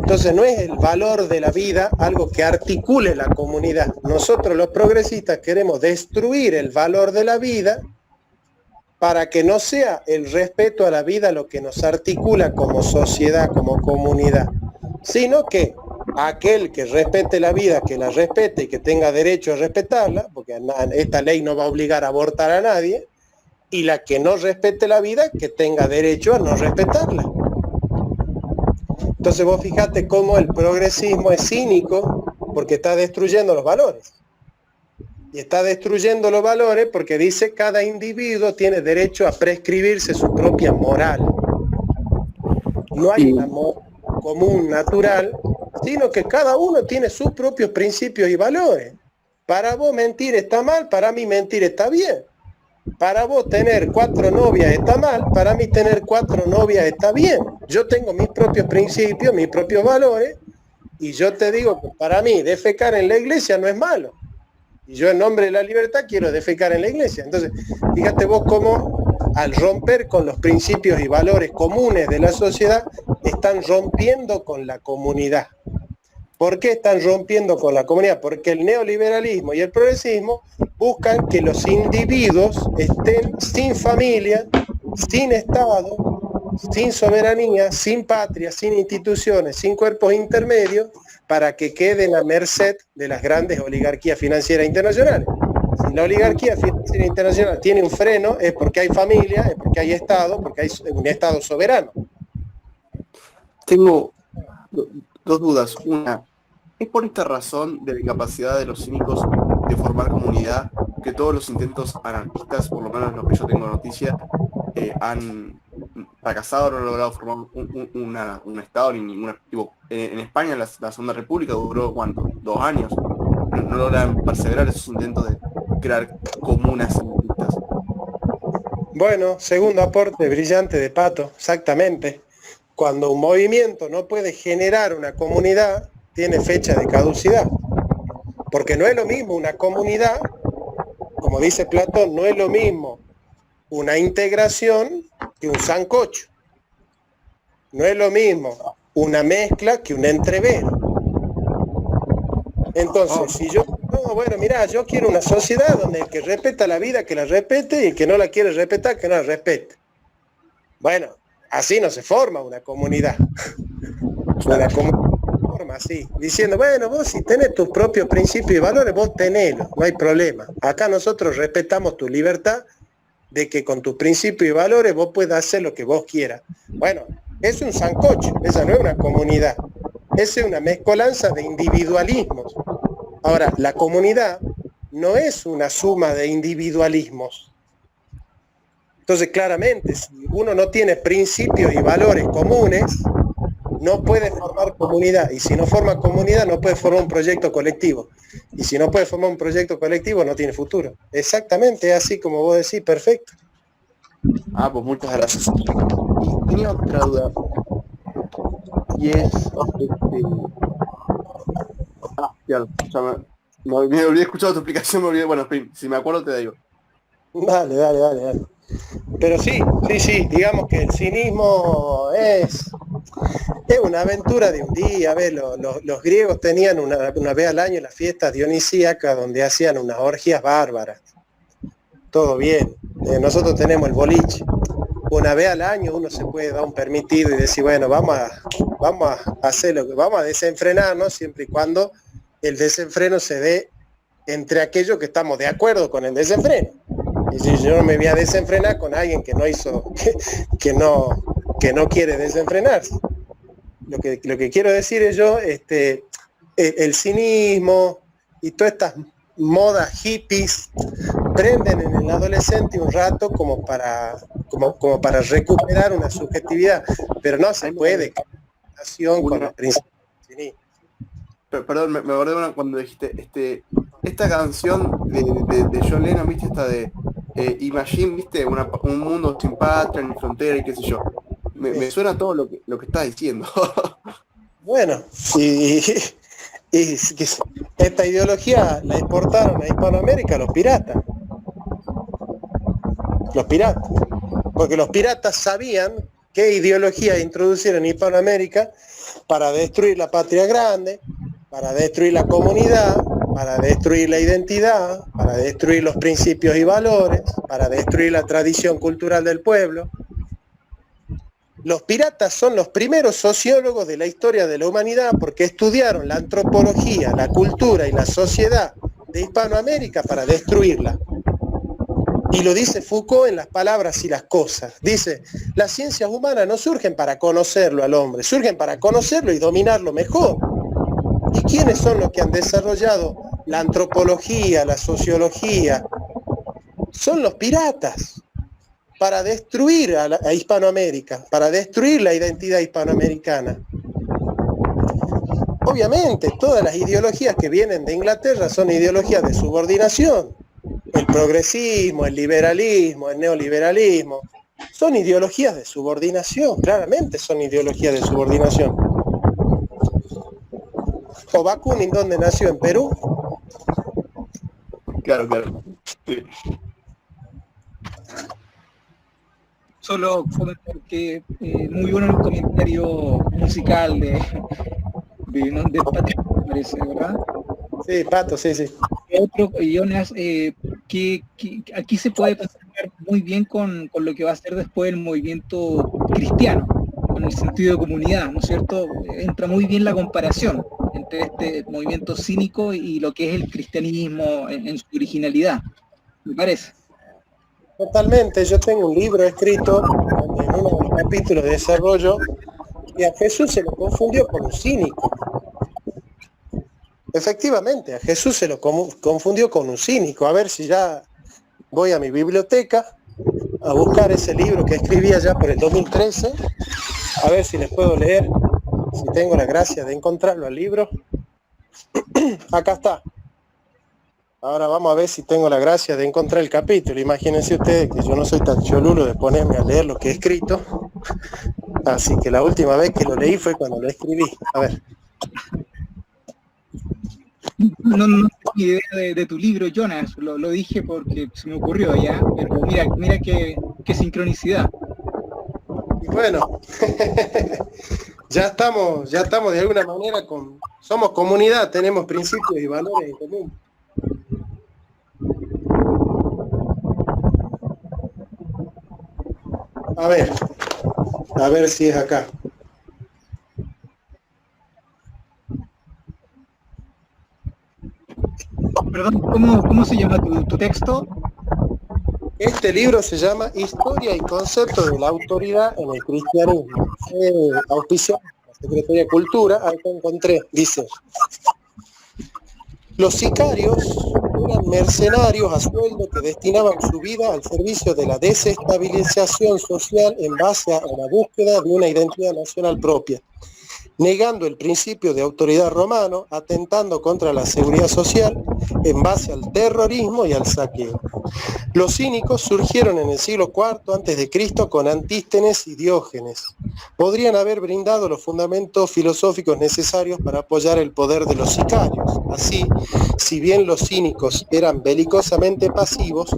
Entonces no es el valor de la vida algo que articule la comunidad. Nosotros los progresistas queremos destruir el valor de la vida para que no sea el respeto a la vida lo que nos articula como sociedad, como comunidad, sino que aquel que respete la vida, que la respete y que tenga derecho a respetarla, porque esta ley no va a obligar a abortar a nadie, y la que no respete la vida, que tenga derecho a no respetarla. Entonces vos fijate cómo el progresismo es cínico porque está destruyendo los valores. Y está destruyendo los valores porque dice cada individuo tiene derecho a prescribirse su propia moral. No hay un amor común, natural, sino que cada uno tiene sus propios principios y valores. Para vos mentir está mal, para mí mentir está bien. Para vos tener 4 novias está mal, para mí tener 4 novias está bien. Yo tengo mis propios principios, mis propios valores, y yo te digo que para mí defecar en la iglesia no es malo. Y yo en nombre de la libertad quiero defecar en la iglesia. Entonces, fíjate vos cómo al romper con los principios y valores comunes de la sociedad, están rompiendo con la comunidad. ¿Por qué están rompiendo con la comunidad? Porque el neoliberalismo y el progresismo buscan que los individuos estén sin familia, sin Estado, sin soberanía, sin patria, sin instituciones, sin cuerpos intermedios, para que queden a merced de las grandes oligarquías financieras internacionales. Si la oligarquía financiera internacional tiene un freno, es porque hay familia, es porque hay Estado, porque hay un Estado soberano. Tengo dos dudas. Una, ¿es por esta razón de la incapacidad de los cínicos de formar comunidad que todos los intentos anarquistas, por lo menos los que yo tengo noticia, han fracasado, no han logrado formar un Estado ni ningún objetivo? En España la Segunda República duró, ¿cuánto? 2 años. No logran perseverar esos intentos de crear comunas anarquistas. Bueno, segundo aporte brillante de Pato, exactamente. Cuando un movimiento no puede generar una comunidad, tiene fecha de caducidad. Porque no es lo mismo una comunidad, como dice Platón, no es lo mismo una integración que un sancocho. No es lo mismo una mezcla que un entrevero. Entonces, si yo, no, bueno, mira, yo quiero una sociedad donde el que respeta la vida, que la respete, y el que no la quiere respetar, que no la respete. Bueno, así no se forma una comunidad. Una comunidad se forma así, diciendo, bueno, vos si tenés tus propios principios y valores, vos tenelo, no hay problema. Acá nosotros respetamos tu libertad de que con tus principios y valores vos puedas hacer lo que vos quieras. Bueno, es un sancocho, esa no es una comunidad. Esa es una mezcolanza de individualismos. Ahora, la comunidad no es una suma de individualismos. Entonces, claramente, si uno no tiene principios y valores comunes, no puede formar comunidad. Y si no forma comunidad, no puede formar un proyecto colectivo. Y si no puede formar un proyecto colectivo, no tiene futuro. Exactamente, así como vos decís, perfecto. Pues muchas gracias. Y tenía otra duda. Y es... ya me olvidé escuchar tu explicación, me olvidé. Bueno, si me acuerdo te digo. Dale. Pero sí, digamos que el cinismo es una aventura de un día. A ver, los griegos tenían una vez al año las fiestas dionisíacas donde hacían unas orgías bárbaras. Todo bien. Nosotros tenemos el boliche. Una vez al año uno se puede dar un permitido y decir, bueno, vamos a hacer vamos a desenfrenarnos siempre y cuando el desenfreno se dé entre aquellos que estamos de acuerdo con el desenfreno. Y si yo no me voy a desenfrenar con alguien que no hizo, que no quiere desenfrenarse. Lo que quiero decir es yo, el cinismo y todas estas modas hippies prenden en el adolescente un rato como para recuperar una subjetividad, pero no se puede con el principio del cinismo. Perdón, me acordé cuando dijiste esta canción de John Lennon, viste, esta de Imagine, viste, un mundo sin patria ni frontera y qué sé yo. Me suena todo lo que estás diciendo. Bueno, y esta ideología la exportaron a Hispanoamérica los piratas. Porque los piratas sabían qué ideología introducir en Hispanoamérica para destruir la patria grande, para destruir la comunidad, para destruir la identidad, para destruir los principios y valores, para destruir la tradición cultural del pueblo. Los piratas son los primeros sociólogos de la historia de la humanidad porque estudiaron la antropología, la cultura y la sociedad de Hispanoamérica para destruirla. Y lo dice Foucault en Las palabras y las cosas. Dice, las ciencias humanas no surgen para conocerlo al hombre, surgen para conocerlo y dominarlo mejor. ¿Y quiénes son los que han desarrollado la antropología, la sociología? Son los piratas, para destruir a Hispanoamérica, para destruir la identidad hispanoamericana. Obviamente, todas las ideologías que vienen de Inglaterra son ideologías de subordinación. El progresismo, el liberalismo, el neoliberalismo, son ideologías de subordinación, claramente son ideologías de subordinación. ¿O Bakunin dónde nació? ¿En Perú? Claro. Sí. Solo comentar que muy bueno el comentario musical de Patrick, me parece, ¿verdad? Sí, Pato, sí. Otro, Jonas, que aquí se puede concentrar muy bien con lo que va a ser después el movimiento cristiano, con el sentido de comunidad, ¿no es cierto? Entra muy bien la comparación. entre este movimiento cínico y lo que es el cristianismo en su originalidad, me parece. Totalmente, yo tengo un libro escrito donde en uno de los capítulos de desarrollo que a Jesús se lo confundió con un cínico. Efectivamente, a Jesús se lo confundió con un cínico. A ver si ya voy a mi biblioteca a buscar ese libro que escribí allá por el 2013, a ver si les puedo leer, si tengo la gracia de encontrarlo al libro. Acá está. Ahora vamos a ver si tengo la gracia de encontrar el capítulo. Imagínense ustedes que yo no soy tan cholulo de ponerme a leer lo que he escrito. Así que la última vez que lo leí fue cuando lo escribí. A ver. No tengo idea de tu libro, Jonas, lo dije porque se me ocurrió ya, pero mira qué sincronicidad. Y bueno, ya estamos de alguna manera somos comunidad, tenemos principios y valores en común. A ver si es acá. Perdón, ¿cómo se llama tu texto? Este libro se llama Historia y concepto de la autoridad en el cristianismo. Auspiciado por la Secretaría de Cultura, ahí lo encontré, dice: los sicarios eran mercenarios a sueldo que destinaban su vida al servicio de la desestabilización social en base a la búsqueda de una identidad nacional propia, negando el principio de autoridad romano, atentando contra la seguridad social en base al terrorismo y al saqueo. Los cínicos surgieron en el siglo IV a.C. con Antístenes y Diógenes. Podrían haber brindado los fundamentos filosóficos necesarios para apoyar el poder de los sicarios. Así, si bien los cínicos eran belicosamente pasivos,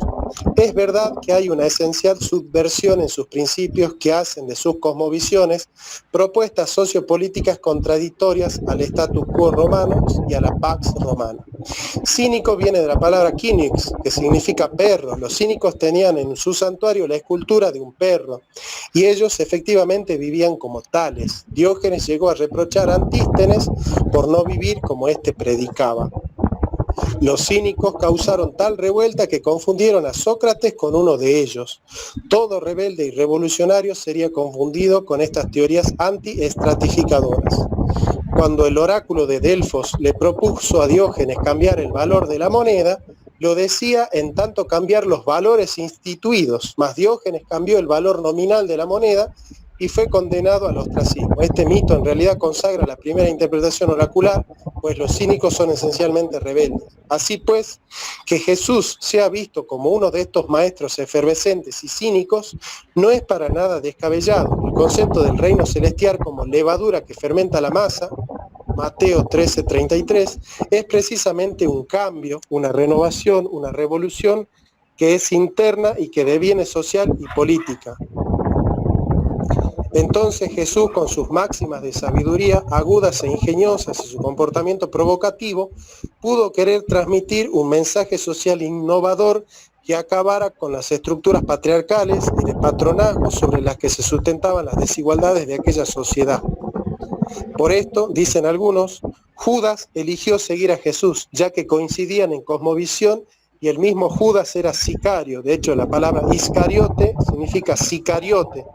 es verdad que hay una esencial subversión en sus principios que hacen de sus cosmovisiones propuestas sociopolíticas contradictorias al status quo romano y a la pax romana. Cínico viene de la palabra cínix, que significa perro. Los cínicos tenían en su santuario la escultura de un perro, y ellos efectivamente vivían como tales. Diógenes llegó a reprochar a Antístenes por no vivir como éste predicaba. Los cínicos causaron tal revuelta que confundieron a Sócrates con uno de ellos. Todo rebelde y revolucionario sería confundido con estas teorías anti-estratificadoras. Cuando el oráculo de Delfos le propuso a Diógenes cambiar el valor de la moneda, lo decía en tanto cambiar los valores instituidos, mas Diógenes cambió el valor nominal de la moneda y fue condenado al ostracismo. Este mito en realidad consagra la primera interpretación oracular, pues los cínicos son esencialmente rebeldes. Así pues, que Jesús sea visto como uno de estos maestros efervescentes y cínicos no es para nada descabellado. El concepto del reino celestial como levadura que fermenta la masa, Mateo 13:33, es precisamente un cambio, una renovación, una revolución que es interna y que deviene social y política. Entonces Jesús, con sus máximas de sabiduría agudas e ingeniosas y su comportamiento provocativo, pudo querer transmitir un mensaje social innovador que acabara con las estructuras patriarcales y de patronazgo sobre las que se sustentaban las desigualdades de aquella sociedad. Por esto, dicen algunos, Judas eligió seguir a Jesús, ya que coincidían en cosmovisión y el mismo Judas era sicario. De hecho, la palabra Iscariote significa sicariote.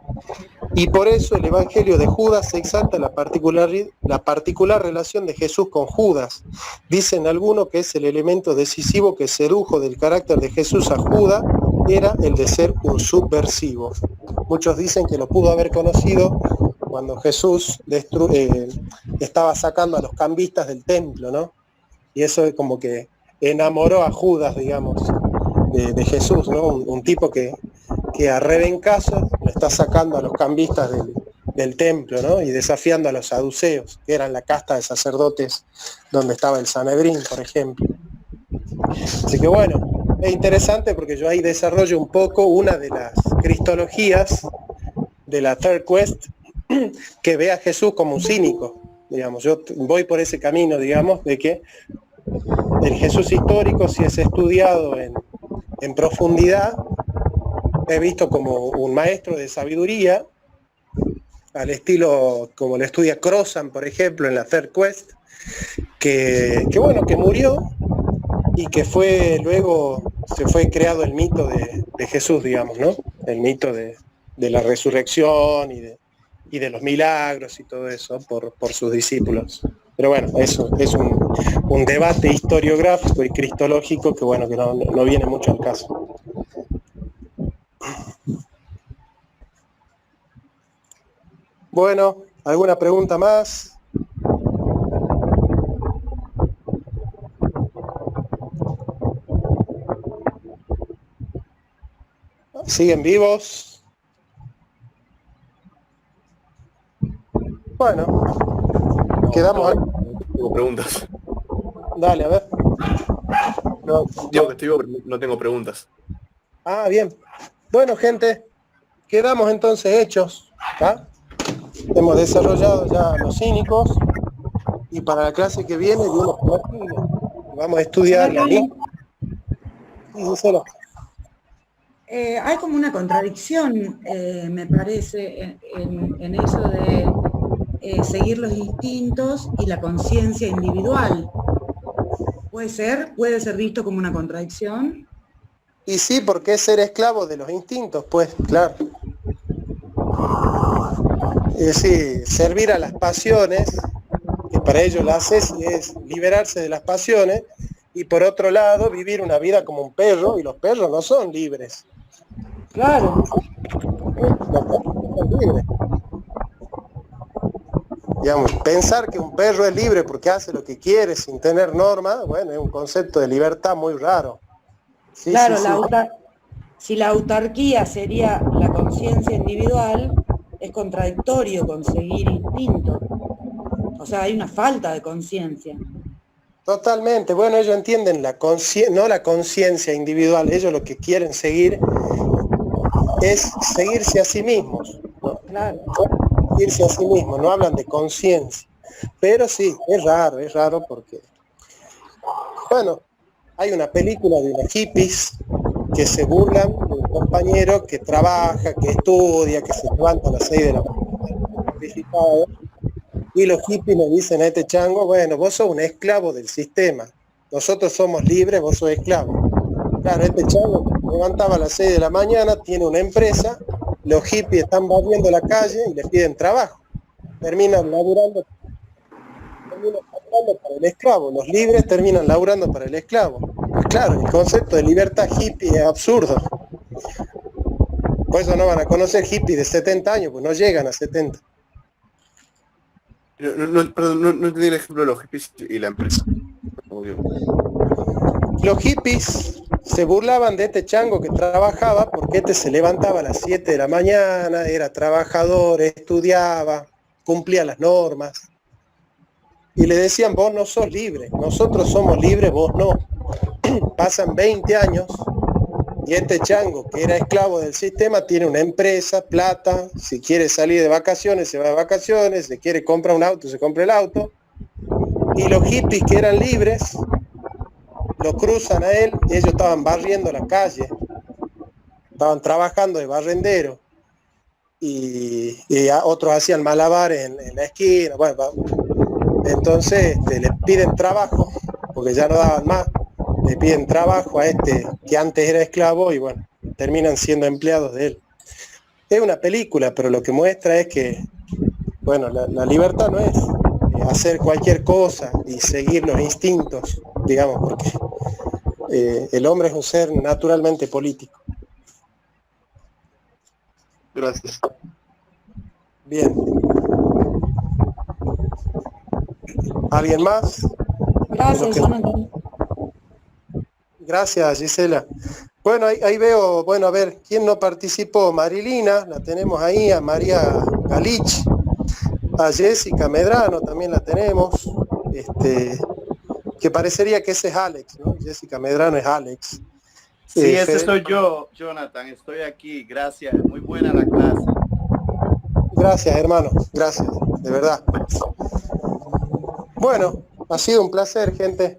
Y por eso el Evangelio de Judas exalta la particular relación de Jesús con Judas. Dicen algunos que es el elemento decisivo que sedujo del carácter de Jesús a Judas, era el de ser un subversivo. Muchos dicen que lo pudo haber conocido cuando Jesús estaba sacando a los cambistas del templo, ¿no? Y eso es como que enamoró a Judas, digamos, de Jesús, ¿no? Un tipo que a rebencazo lo está sacando a los cambistas del templo, ¿no? Y desafiando a los saduceos, que eran la casta de sacerdotes donde estaba el Sanedrín, por ejemplo. Así que bueno, es interesante porque yo ahí desarrollo un poco una de las cristologías de la Third Quest que ve a Jesús como un cínico, digamos. Yo voy por ese camino, digamos, de que el Jesús histórico, si es estudiado en profundidad, es visto como un maestro de sabiduría, al estilo como lo estudia Crozan, por ejemplo, en la Third Quest, que murió y que luego se fue creado el mito de Jesús, digamos, ¿no? El mito de la resurrección y de los milagros y todo eso por sus discípulos. Pero bueno, eso es un debate historiográfico y cristológico que no viene mucho al caso. Bueno, ¿alguna pregunta más? ¿Siguen vivos? Bueno, quedamos ahí. Tengo preguntas. Dale, a ver. Digo que estoy vivo, pero no tengo preguntas. Ah, bien. Bueno, gente, quedamos entonces hechos, ¿tá? Hemos desarrollado ya los cínicos y para la clase que viene vamos a estudiar la lengua. Sí, Gisela. Hay como una contradicción, me parece, en eso de seguir los instintos y la conciencia individual. ¿Puede ser visto como una contradicción? Y sí, porque es ser esclavo de los instintos, pues, claro. Es decir, servir a las pasiones, que para ello la haces es liberarse de las pasiones, y por otro lado, vivir una vida como un perro, y los perros no son libres. Claro. Los perros no son libres. Digamos, pensar que un perro es libre porque hace lo que quiere sin tener norma, bueno, es un concepto de libertad muy raro. Sí, claro, sí, sí. Si la autarquía sería la conciencia individual, es contradictorio conseguir instinto. O sea, hay una falta de conciencia. Totalmente. Bueno, ellos entienden no la conciencia individual, ellos lo que quieren seguir es seguirse a sí mismos. ¿No? Claro. Seguirse a sí mismos, no hablan de conciencia. Pero sí, es raro porque, bueno, hay una película de unos hippies que se burlan de un compañero que trabaja, que estudia, que se levanta a las 6 de la mañana, y los hippies le dicen a este chango, bueno, vos sos un esclavo del sistema, nosotros somos libres, vos sos esclavo. Claro, este chango que se levantaba a las 6 de la mañana, tiene una empresa, los hippies están barriendo la calle y le piden trabajo, terminan laburando para el esclavo, los libres terminan laburando para el esclavo. Pues claro, el concepto de libertad hippie es absurdo. Por eso no van a conocer hippies de 70 años, pues no llegan a 70. No entendí el ejemplo de los hippies y la empresa. Los hippies se burlaban de este chango que trabajaba porque este se levantaba a las 7 de la mañana, era trabajador, estudiaba, cumplía las normas. Y le decían, vos no sos libre, nosotros somos libres, vos no. Pasan 20 años y este chango, que era esclavo del sistema, tiene una empresa, plata, si quiere salir de vacaciones, se va de vacaciones, si quiere comprar un auto, se compra el auto. Y los hippies que eran libres, lo cruzan a él, y ellos estaban barriendo la calle, estaban trabajando de barrendero. Y otros hacían malabares en la esquina, bueno, entonces le piden trabajo, porque ya no daban más, le piden trabajo a este que antes era esclavo y bueno, terminan siendo empleados de él. Es una película, pero lo que muestra es que, bueno, la libertad no es hacer cualquier cosa y seguir los instintos, digamos, porque el hombre es un ser naturalmente político. Gracias. Bien. ¿Alguien más? Gracias, Jonathan. Gracias, Gisela. Bueno, ahí veo, bueno, a ver, ¿quién no participó? Marilina, la tenemos ahí, a María Galich, a Jessica Medrano también la tenemos, que parecería que ese es Alex, ¿no? Jessica Medrano es Alex. Sí, ese soy yo, Jonathan, estoy aquí, gracias, muy buena la clase. Gracias, hermano, gracias, de verdad. Bueno, ha sido un placer, gente.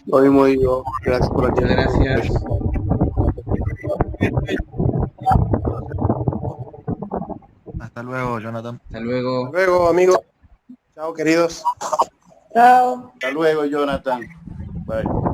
Lo mismo digo, gracias por la Muchas gracias. Hasta luego, Jonathan. Hasta luego. Hasta luego, amigos. Chao, queridos. Chao. Hasta luego, Jonathan. Bye.